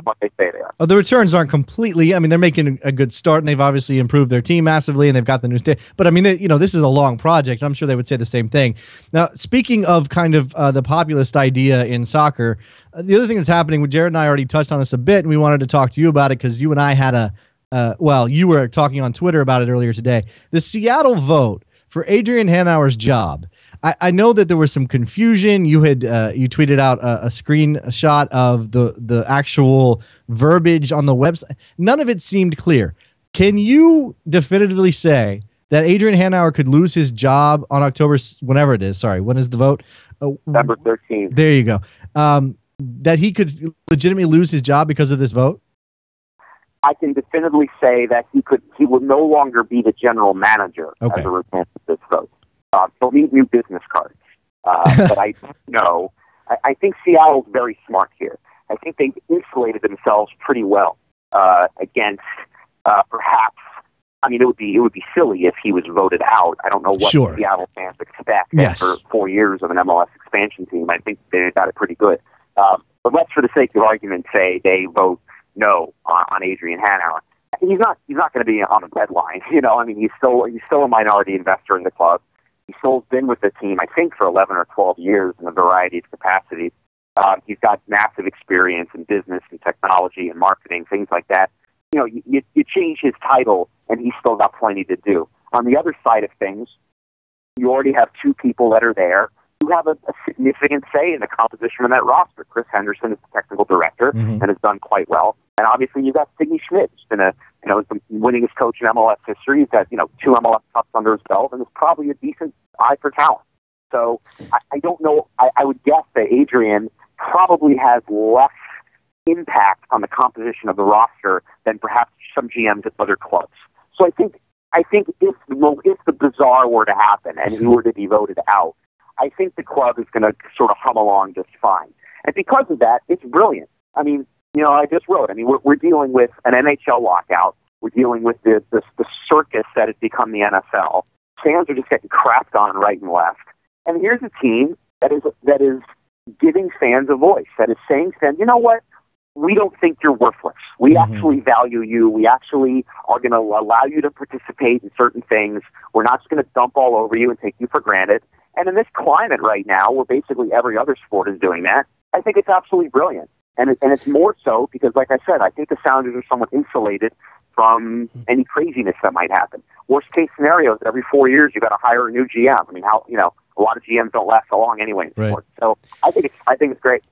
what they say they are. The returns aren't completely. I mean, they're making a good start, and they've obviously improved their team massively, and they've got the new state. But I mean, this is a long project. I'm sure they would say the same thing. Now, speaking of kind of the populist idea in soccer, the other thing that's happening, Jared and I already touched on this a bit, and we wanted to talk to you about it because you and I had you were talking on Twitter about it earlier today. The Seattle vote for Adrian Hanauer's job. I know that there was some confusion. You had you tweeted out a screenshot of the actual verbiage on the website. None of it seemed clear. Can you definitively say that Adrian Hanauer could lose his job on October, whenever it is? Sorry, when is the vote? November 13th. There you go. That he could legitimately lose his job because of this vote? I can definitively say that he will no longer be the general manager as a result of this vote. He'll need new business cards. But I know, I think Seattle's very smart here. I think they've insulated themselves pretty well against perhaps. I mean, it would be silly if he was voted out. I don't know what Seattle fans expect after 4 years of an MLS expansion team. I think they got it pretty good. But let's, for the sake of argument, say they vote no on Adrian Hanauer. He's not going to be on the deadline. I mean, he's still a minority investor in the club. He's still been with the team, I think, for 11 or 12 years in a variety of capacities. He's got massive experience in business and technology and marketing, things like that. You change his title, and he's still got plenty to do. On the other side of things, you already have two people that are there who have a significant say in the composition of that roster. Chris Henderson is the technical director and has done quite well. And obviously, you've got Siggy Schmidt, who's been the winningest coach in MLS history. He's got 2 MLS Cups under his belt, and is probably a decent eye for talent. So I don't know. I would guess that Adrian probably has less impact on the composition of the roster than perhaps some GMs at other clubs. So I think if the bizarre were to happen and he were to be voted out, I think the club is going to sort of hum along just fine. And because of that, it's brilliant. I mean, I just wrote. I mean, we're dealing with an NHL lockout. We're dealing with the circus that has become the NFL. Fans are just getting crapped on right and left. And here's a team that is giving fans a voice, that is saying to them, you know what? We don't think you're worthless. We actually value you. We actually are going to allow you to participate in certain things. We're not just going to dump all over you and take you for granted. And in this climate right now, where basically every other sport is doing that, I think it's absolutely brilliant. And it's more so because, like I said, I think the Sounders are somewhat insulated from any craziness that might happen. Worst case scenario is every 4 years you got to hire a new GM. I mean, a lot of GMs don't last so long anyway in sports. So I think it's great.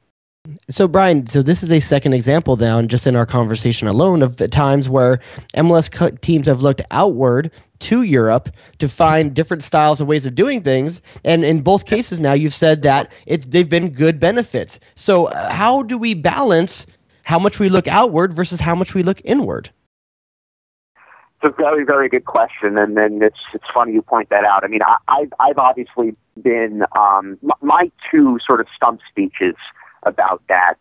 So, Brian, this is a second example now, just in our conversation alone, of the times where MLS teams have looked outward to Europe to find different styles and ways of doing things. And in both cases now, you've said that they've been good benefits. So how do we balance how much we look outward versus how much we look inward? It's a very, very good question, and then it's funny you point that out. I mean, I've obviously been my two sort of stump speeches about that.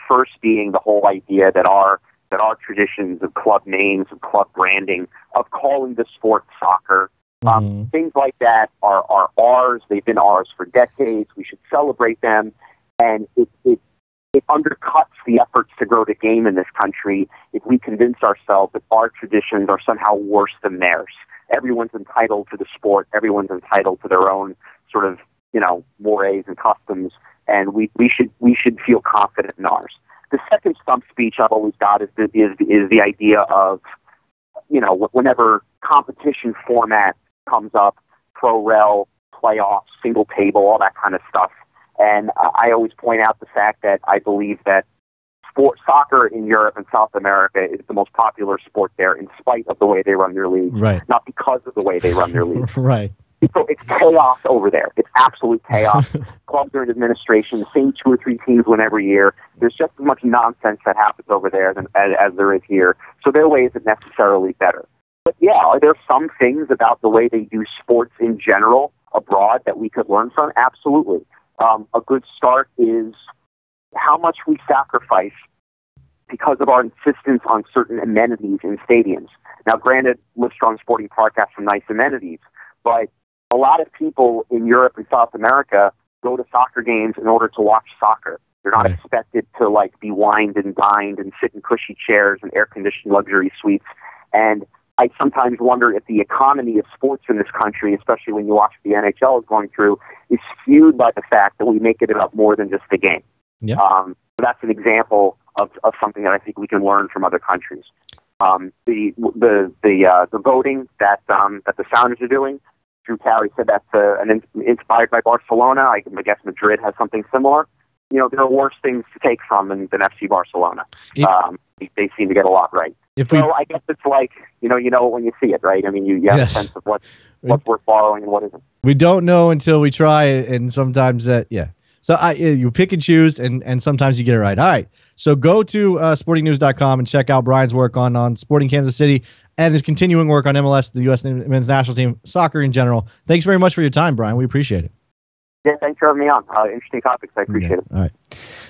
First being the whole idea that our traditions of club names, of club branding, of calling the sport soccer, things like that are ours. They've been ours for decades. We should celebrate them, and it undercuts the efforts to grow the game in this country if we convince ourselves that our traditions are somehow worse than theirs. Everyone's entitled to the sport. Everyone's entitled to their own sort of mores and customs. And we should feel confident in ours. The second stump speech I've always got is the idea of, whenever competition format comes up, pro-rel, playoffs, single table, all that kind of stuff. And I always point out the fact that I believe that soccer in Europe and South America is the most popular sport there in spite of the way they run their leagues, right? Not because of the way they run their leagues, right? So it's chaos over there. It's absolute chaos. Clubs are in administration. The same 2 or 3 teams win every year. There's just as much nonsense that happens over there as there is here. So their way isn't necessarily better. But yeah, are there some things about the way they do sports in general abroad that we could learn from? Absolutely. A good start is how much we sacrifice because of our insistence on certain amenities in stadiums. Now, granted, Livestrong Sporting Park has some nice amenities, but a lot of people in Europe and South America go to soccer games in order to watch soccer. They're not expected to be wined and dined and sit in cushy chairs and air-conditioned luxury suites. And I sometimes wonder if the economy of sports in this country, especially when you watch the NHL is going through, is skewed by the fact that we make it about more than just the game. Yeah. That's an example of something that I think we can learn from other countries. The voting that the Sounders are doing, Drew Carey said that's inspired by Barcelona. I guess Madrid has something similar. There are worse things to take from than FC Barcelona. They seem to get a lot right. So I guess it's you know when you see it, right? I mean, you have a sense of what's worth following and what isn't. We don't know until we try, and sometimes So you pick and choose, and sometimes you get it right. All right. So go to sportingnews.com and check out Brian's work on Sporting Kansas City and his continuing work on MLS, the U.S. men's national team, soccer in general. Thanks very much for your time, Brian. We appreciate it. Yeah, thanks for having me on. Interesting topics. I appreciate it. All right.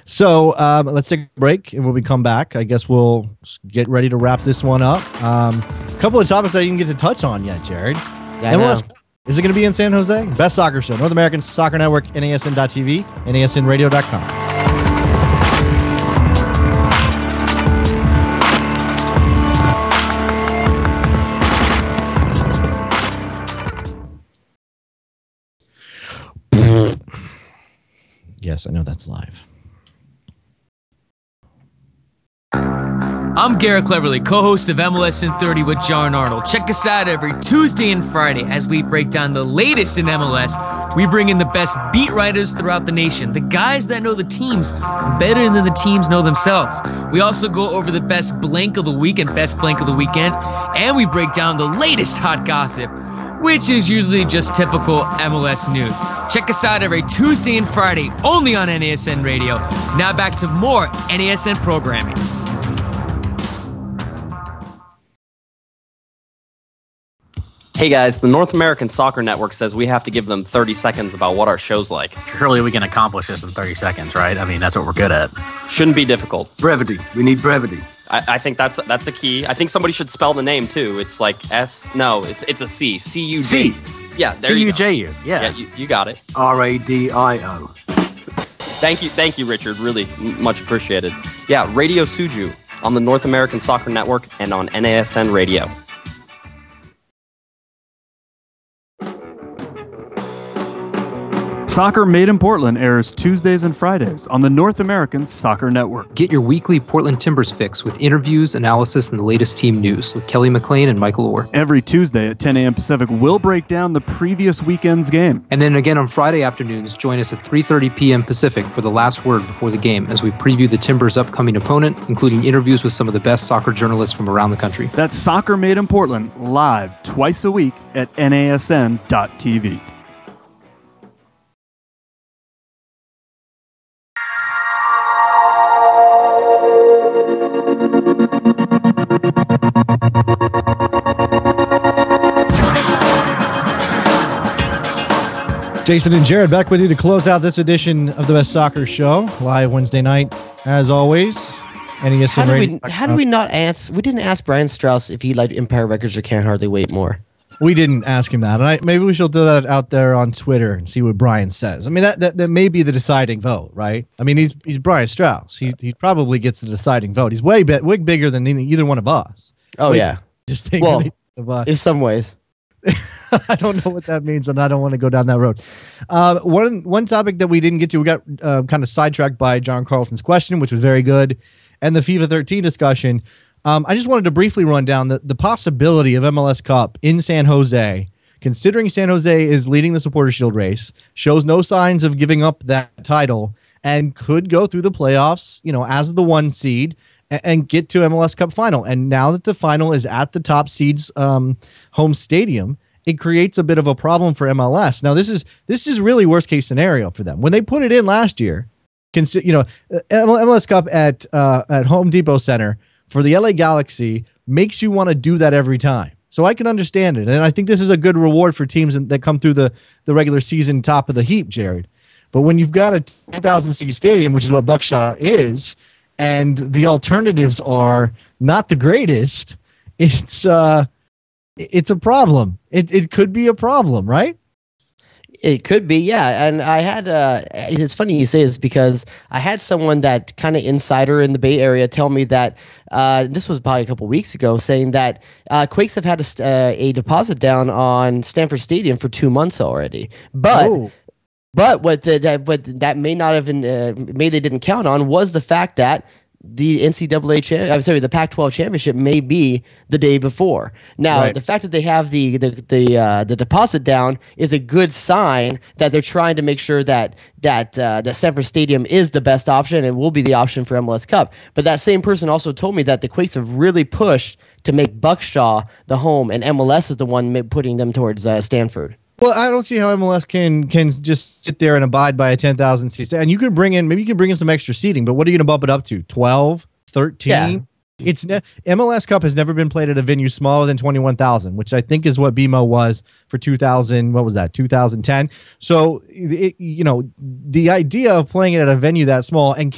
So let's take a break, and when we come back, I guess we'll get ready to wrap this one up. A couple of topics I didn't get to touch on yet, Jared. Yeah, MLS, is it going to be in San Jose? Best Soccer Show, North American Soccer Network, NASN.TV, NASNradio.com. Yes, I know that's live. I'm Garrett Cleverly, co-host of MLS in 30 with John Arnold. Check us out every Tuesday and Friday as we break down the latest in MLS. We bring in the best beat writers throughout the nation, the guys that know the teams better than the teams know themselves. We also go over the best blank of the week and best blank of the weekends, and we break down the latest hot gossip, which is usually just typical MLS news. Check us out every Tuesday and Friday, only on NASN Radio. Now back to more NASN programming. Hey guys, the North American Soccer Network says we have to give them 30 seconds about what our show's like. Surely we can accomplish this in 30 seconds, right? I mean, that's what we're good at. Shouldn't be difficult. Brevity. We need brevity. I think that's a key. I think somebody should spell the name too. It's like it's a C. C-U-J. Yeah, there you go. C-U-J-U. Yeah, you got it. R-A-D-I-O. Thank you, Richard. Really much appreciated. Yeah, Radio Suju on the North American Soccer Network and on NASN Radio. Soccer Made in Portland airs Tuesdays and Fridays on the North American Soccer Network. Get your weekly Portland Timbers fix with interviews, analysis, and the latest team news with Kelly McLean and Michael Orr. Every Tuesday at 10 a.m. Pacific, we'll break down the previous weekend's game. And then again on Friday afternoons, join us at 3:30 p.m. Pacific for the last word before the game as we preview the Timbers' upcoming opponent, including interviews with some of the best soccer journalists from around the country. That's Soccer Made in Portland, live twice a week at NASN.TV. Jason and Jared back with you to close out this edition of the Best Soccer Show, live Wednesday night, as always. How did we not ask? We didn't ask Brian Straus if he liked Empire Records or Can't Hardly Wait more. We didn't ask him that, and maybe we should throw that out there on Twitter and see what Brian says. I mean, that may be the deciding vote, right? I mean, he's Brian Straus. He probably gets the deciding vote. He's way bigger than either one of us. Oh yeah, just in some ways. I don't know what that means, and I don't want to go down that road. One topic that we didn't get to, we got kind of sidetracked by John Carlton's question, which was very good, and the FIFA 13 discussion. I just wanted to briefly run down the possibility of MLS Cup in San Jose, considering San Jose is leading the Supporters Shield race, shows no signs of giving up that title, and could go through the playoffs, as the 1 seed and get to MLS Cup final. And now that the final is at the top seed's home stadium, it creates a bit of a problem for MLS. Now, this is really worst case scenario for them. When they put it in last year, MLS Cup at Home Depot Center for the LA Galaxy makes you want to do that every time. So I can understand it. And I think this is a good reward for teams that come through the regular season top of the heap, Jared. But when you've got a 10,000 seat stadium, which is what Buckshot is, and the alternatives are not the greatest, it's a problem. It could be a problem, right? It could be, yeah. And I had, it's funny you say this because I had someone that kind of insider in the Bay Area tell me that, this was probably a couple weeks ago, saying that Quakes have had a deposit down on Stanford Stadium for 2 months already. But what that may not have been, they didn't count on was the fact that the the Pac-12 championship may be the day before. Now, right. The fact that they have the deposit down is a good sign that they're trying to make sure that Stanford Stadium is the best option and will be the option for MLS Cup. But that same person also told me that the Quakes have really pushed to make Buckshaw the home, and MLS is the one putting them towards Stanford. Well, I don't see how MLS can just sit there and abide by a 10,000 seats. And you can bring in some extra seating, but what are you going to bump it up to? 12, 13? Yeah. MLS Cup has never been played at a venue smaller than 21,000, which I think is what BMO was for 2010. So, the idea of playing it at a venue that small, and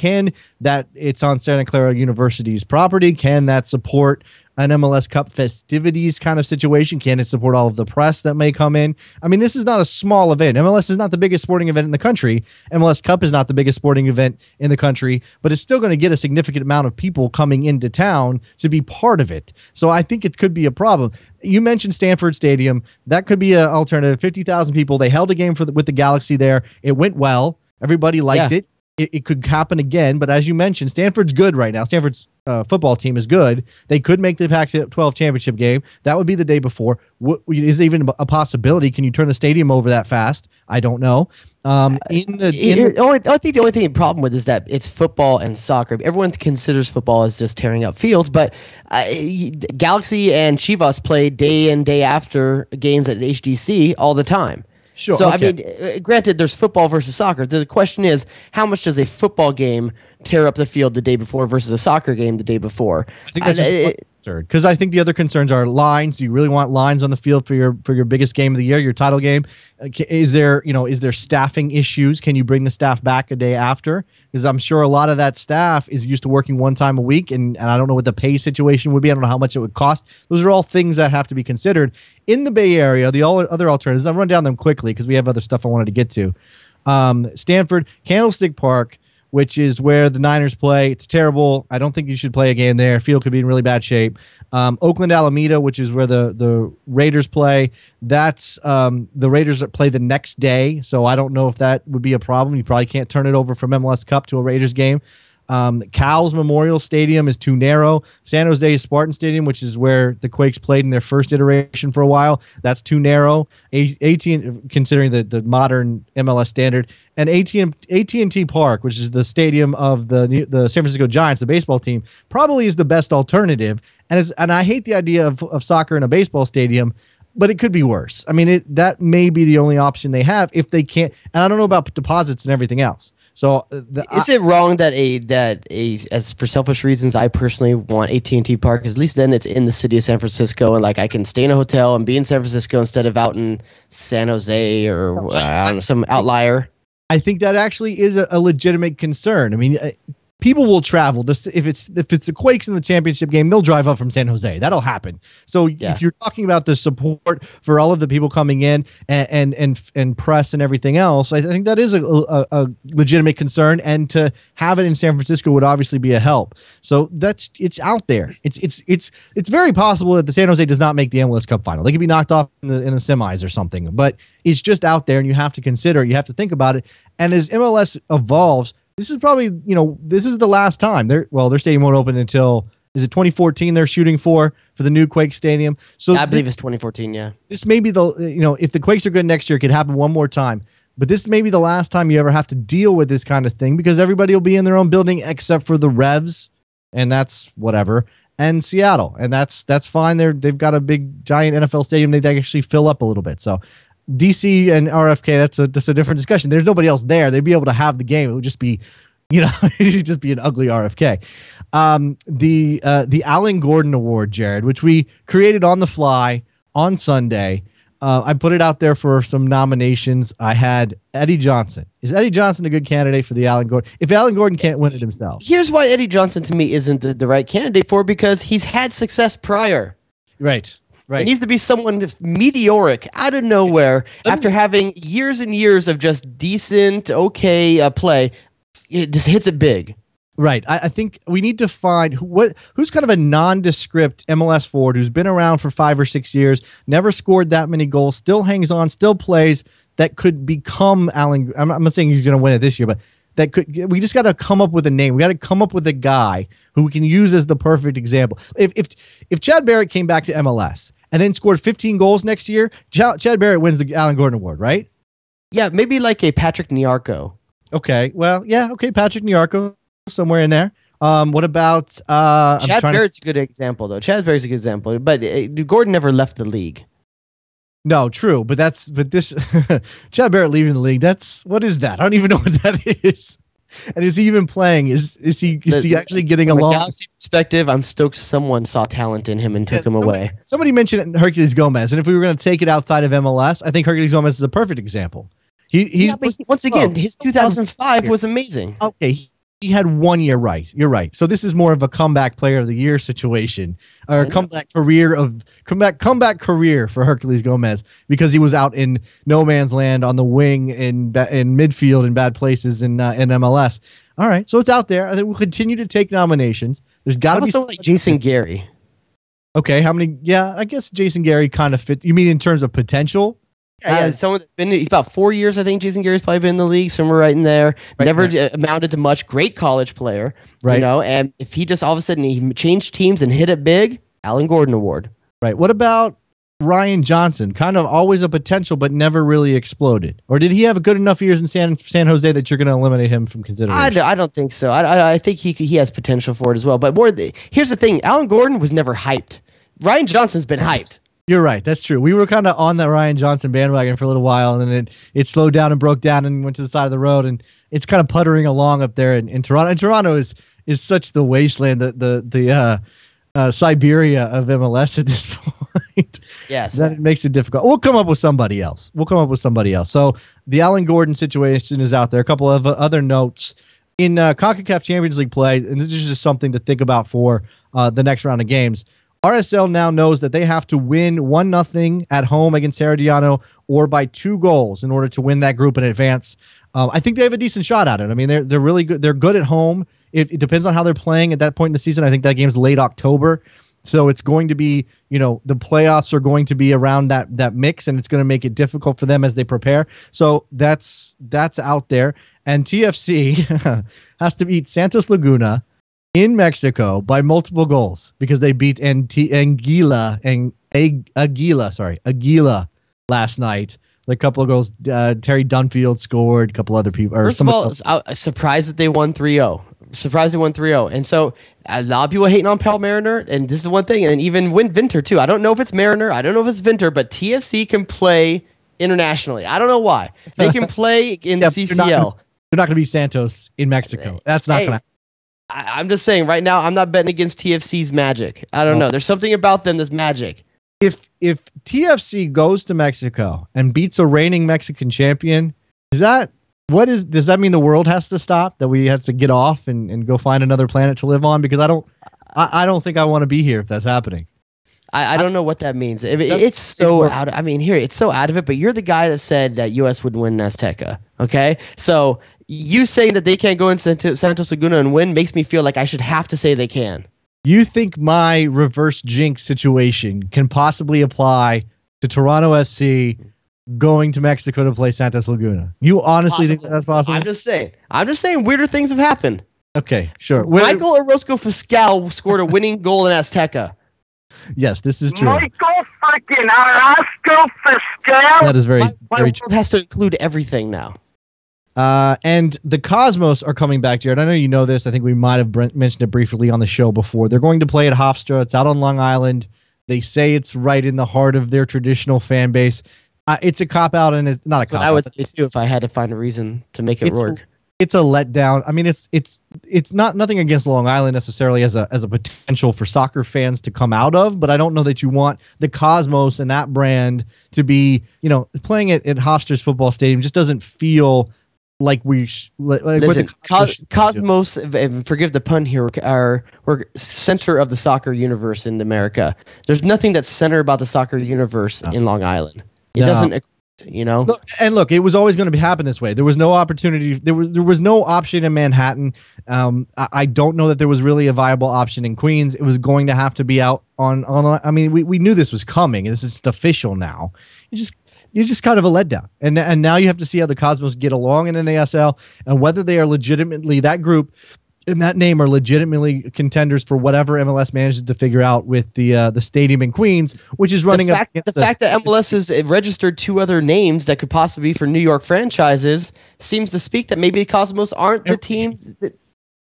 it's on Santa Clara University's property, can that support an MLS Cup festivities kind of situation? Can it support all of the press that may come in? I mean, this is not a small event. MLS is not the biggest sporting event in the country. MLS Cup is not the biggest sporting event in the country, but it's still going to get a significant amount of people coming into town to be part of it. So I think it could be a problem. You mentioned Stanford Stadium. That could be an alternative. 50,000 people. They held a game with the Galaxy there. It went well. Everybody liked it. It could happen again, but as you mentioned, Stanford's good right now. Stanford's football team is good. They could make the Pac-12 championship game. That would be the day before. Is it even a possibility? Can you turn the stadium over that fast? I don't know. I think the only problem with is that it's football and soccer. Everyone considers football as just tearing up fields, but Galaxy and Chivas play day in, day after games at HDC all the time. Sure. So, okay. I mean, granted, there's football versus soccer. The question is, how much does a football game tear up the field the day before versus a soccer game the day before? I think that's absurd, because I think the other concerns are lines. Do you really want lines on the field for your biggest game of the year, your title game? Is there staffing issues? Can you bring the staff back a day after? Because I'm sure a lot of that staff is used to working one time a week, and I don't know what the pay situation would be. I don't know how much it would cost. Those are all things that have to be considered. In the Bay Area, the other alternatives, I'll run down them quickly because we have other stuff I wanted to get to. Stanford, Candlestick Park, which is where the Niners play. It's terrible. I don't think you should play a game there. Field could be in really bad shape. Oakland Alameda, which is where the Raiders play. That's the Raiders that play the next day, so I don't know if that would be a problem. You probably can't turn it over from MLS Cup to a Raiders game. Cowles Memorial Stadium is too narrow. San Jose Spartan Stadium, which is where the Quakes played in their first iteration for a while, that's too narrow. Considering the modern MLS standard, and AT&T Park, which is the stadium of the San Francisco Giants, the baseball team, probably is the best alternative. And I hate the idea of soccer in a baseball stadium, but it could be worse. I mean, that may be the only option they have if they can't. And I don't know about deposits and everything else. So is it wrong that as for selfish reasons, I personally want AT&T Park? Because at least then it's in the city of San Francisco, and like I can stay in a hotel and be in San Francisco instead of out in San Jose or I don't know, some outlier. I think that actually is a legitimate concern. I mean, people will travel. If it's the Quakes in the championship game, they'll drive up from San Jose. That'll happen. So if you're talking about the support for all of the people coming in and press and everything else, I think that is a legitimate concern. And to have it in San Francisco would obviously be a help. So it's out there. It's very possible that the San Jose does not make the MLS Cup final. They could be knocked off in the semis or something. But it's just out there, and you have to consider. You have to think about it. And as MLS evolves, this is probably, this is the last time. Their stadium won't open until, is it 2014 they're shooting for the new Quake Stadium? So I believe it's 2014, yeah. This may be if the Quakes are good next year, it could happen one more time. But this may be the last time you ever have to deal with this kind of thing because everybody will be in their own building except for the Revs, and that's whatever, and Seattle, and that's fine. They've got a big giant NFL stadium they actually fill up a little bit. So DC and RFK, that's a different discussion. There's nobody else there. They'd be able to have the game. It would just be, it'd just be an ugly RFK. The Alan Gordon Award, Jared, which we created on the fly on Sunday. I put it out there for some nominations. I had Eddie Johnson. Is Eddie Johnson a good candidate for the Alan Gordon? If Alan Gordon can't win it himself. Here's why Eddie Johnson to me isn't the right candidate for, because he's had success prior. Right. It needs to be someone just meteoric out of nowhere after having years and years of just decent, okay play. It just hits it big. Right. I think we need to find who's kind of a nondescript MLS forward who's been around for 5 or 6 years, never scored that many goals, still hangs on, still plays, that could become Alan. I'm not saying he's going to win it this year, but we just got to come up with a name. We got to come up with a guy who we can use as the perfect example. If Chad Barrett came back to MLS and then scored 15 goals next year, Chad Barrett wins the Alan Gordon Award, right? Yeah, maybe like a Patrick Nyarko. Okay. Well, yeah. Okay. Patrick Nyarko. Somewhere in there. What about Chad Barrett's a good example, though. Chad Barrett's a good example, but Gordon never left the league. No, true, but this Chad Barrett leaving the league. What is that? I don't even know what that is. And is he even playing? Is he actually getting along? From a Galaxy perspective, I'm stoked someone saw talent in him and took him away. Somebody mentioned Herculez Gomez, and if we were going to take it outside of MLS, I think Herculez Gomez is a perfect example. Once again, his 2005 was amazing. Okay. He had 1 year right. You're right. So this is more of a comeback player of the year situation, or comeback career for Herculez Gomez, because he was out in no man's land on the wing in midfield in bad places in MLS. All right, so it's out there. I think we'll continue to take nominations. There's got to be someone like Jason Gary. Okay, how many? Yeah, I guess Jason Gary kind of fits. You mean in terms of potential? Yeah, someone that's he's about 4 years. I think Jason Gary's probably been in the league somewhere right in there. Never amounted to much. Great college player, right? And if he just all of a sudden he changed teams and hit it big, Alan Gordon Award. Right. What about Ryan Johnson? Kind of always a potential, but never really exploded. Or did he have a good enough years in San Jose that you're going to eliminate him from consideration? I don't think so. I think he has potential for it as well. But here's the thing: Alan Gordon was never hyped. Ryan Johnson's been hyped. You're right. That's true. We were kind of on that Ryan Johnson bandwagon for a little while, and then it slowed down and broke down and went to the side of the road, and it's kind of puttering along up there in Toronto. And Toronto is such the wasteland, the Siberia of MLS at this point. Yes. That it makes it difficult. We'll come up with somebody else. So the Alan Gordon situation is out there. A couple of other notes. In CONCACAF Champions League play, and this is just something to think about for the next round of games, RSL now knows that they have to win 1-0 at home against Herediano or by 2 goals in order to win that group and advance. I think they have a decent shot at it. I mean, they're really good. They're good at home. It depends on how they're playing at that point in the season. I think that game's late October. So it's going to be, the playoffs are going to be around that mix, and it's going to make it difficult for them as they prepare. So that's out there. And TFC has to beat Santos Laguna in Mexico by multiple goals because they beat Aguila last night. A couple of goals. Terry Dunfield scored. A couple other people. First of all, I was surprised that they won 3-0. And so a lot of people hating on Paul Mariner, and this is one thing, and even Vinter too. I don't know if it's Mariner, I don't know if it's Vinter, but TFC can play internationally. I don't know why. They can play in the CCL. They're not going to be Santos in Mexico. That's not going to. I'm just saying right now, I'm not betting against TFC's magic. I don't know. There's something about them that's magic. If TFC goes to Mexico and beats a reigning Mexican champion, does that mean the world has to stop? That we have to get off and go find another planet to live on? Because I don't think I want to be here if that's happening. I don't know what that means. It's so out. It's so out of it. But you're the guy that said that U.S. would win Azteca. Okay, so you saying that they can't go in Santos Laguna and win makes me feel like I should have to say they can. You think my reverse jinx situation can possibly apply to Toronto FC going to Mexico to play Santos Laguna? You honestly think that's possible? I'm just saying weirder things have happened. Okay, sure. Michael Orozco Fiscal scored a winning goal in Azteca. Yes, this is true. Michael freaking Orozco Fiscal. That is very, my very world has to include everything now. And the Cosmos are coming back, Jared. I know you know this. I think we might have mentioned it briefly on the show before. They're going to play at Hofstra. It's out on Long Island. They say it's right in the heart of their traditional fan base. It's a cop-out, and it's not a cop-out. I would say, too, if I had to find a reason to make it work. It's a letdown. I mean, it's not nothing against Long Island necessarily as a potential for soccer fans to come out of, but I don't know that you want the Cosmos and that brand to be, playing it at Hofstra's football stadium just doesn't feel like we listen, Cosmos, and forgive the pun here, we're center of the soccer universe in America. There's nothing that's center about the soccer universe in Long Island. It doesn't. Look, it was always going to happen this way. There was no opportunity. There was no option in Manhattan. I don't know that there was really a viable option in Queens. It was going to have to be out on. I mean, we knew this was coming. This is official now. It's just kind of a letdown. And now you have to see how the Cosmos get along in NASL and whether they are legitimately, that group and that name are legitimately contenders for whatever MLS manages to figure out with the stadium in Queens, which is running up. The fact that MLS has registered 2 other names that could possibly be for New York franchises seems to speak that maybe the Cosmos aren't the teams that.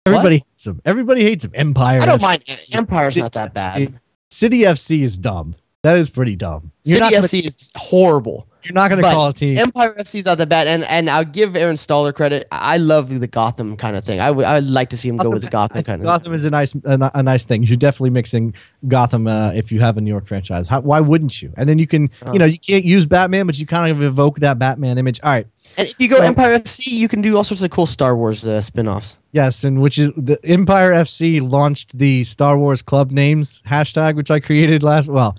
Everybody hates them. Everybody hates them. Empire. I don't mind. Empire's not that bad. City FC is dumb. That is pretty dumb. City FC is horrible. You're not going to call a team. Empire FC is not that bad, and I'll give Aaron Staller credit. I love the Gotham kind of thing. I'd like to see him go with the Gotham kind of. Gotham is a nice thing. You should definitely mix in Gotham if you have a New York franchise. Why wouldn't you? And then you can, you can't use Batman, but you kind of evoke that Batman image. All right. And if you go Empire FC, you can do all sorts of cool Star Wars spin-offs. Yes, and which is the Empire FC launched the Star Wars Club Names hashtag, which I created I'm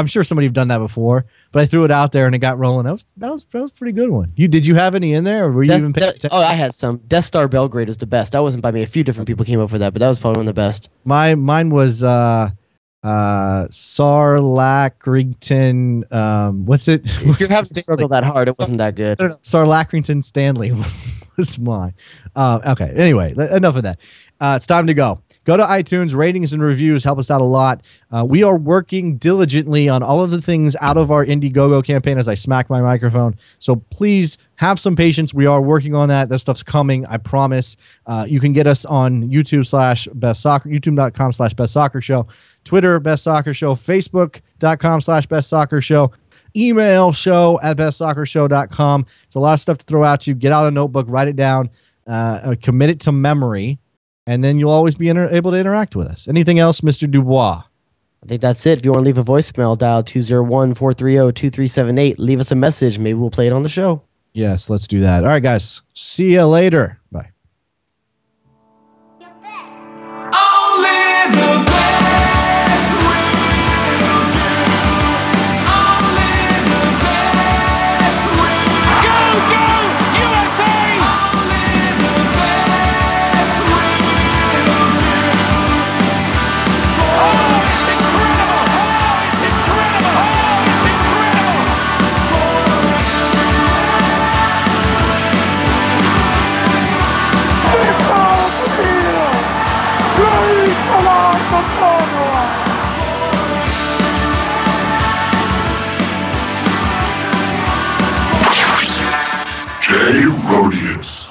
sure somebody have done that before, but I threw it out there and it got rolling. That was a pretty good one. Did you have any in there, or were you even paying attention? Oh, I had some. Death Star Belgrade is the best. That wasn't by me. A few different people came up with that, but that was probably one of the best. Mine was Sarlackrington. What's it? If you're having to struggle that hard, it wasn't that good. Sarlackrington Stanley was mine. Okay. Anyway, enough of that. It's time to go. Go to iTunes. Ratings and reviews help us out a lot. We are working diligently on all of the things out of our Indiegogo campaign as I smack my microphone. So please have some patience. We are working on that. That stuff's coming. I promise. You can get us on youtube.com/Best Soccer Show, Twitter, Best Soccer Show, Facebook.com/Best Soccer Show, email show@bestsoccershow.com. It's a lot of stuff to throw at you. Get out a notebook, write it down, commit it to memory, and then you'll always be able to interact with us. Anything else, Mr. Dubois? I think that's it. If you want to leave a voicemail, dial 201-430-2378. Leave us a message. Maybe we'll play it on the show. Yes, let's do that. All right, guys. See you later. Bye. Jay Rodius.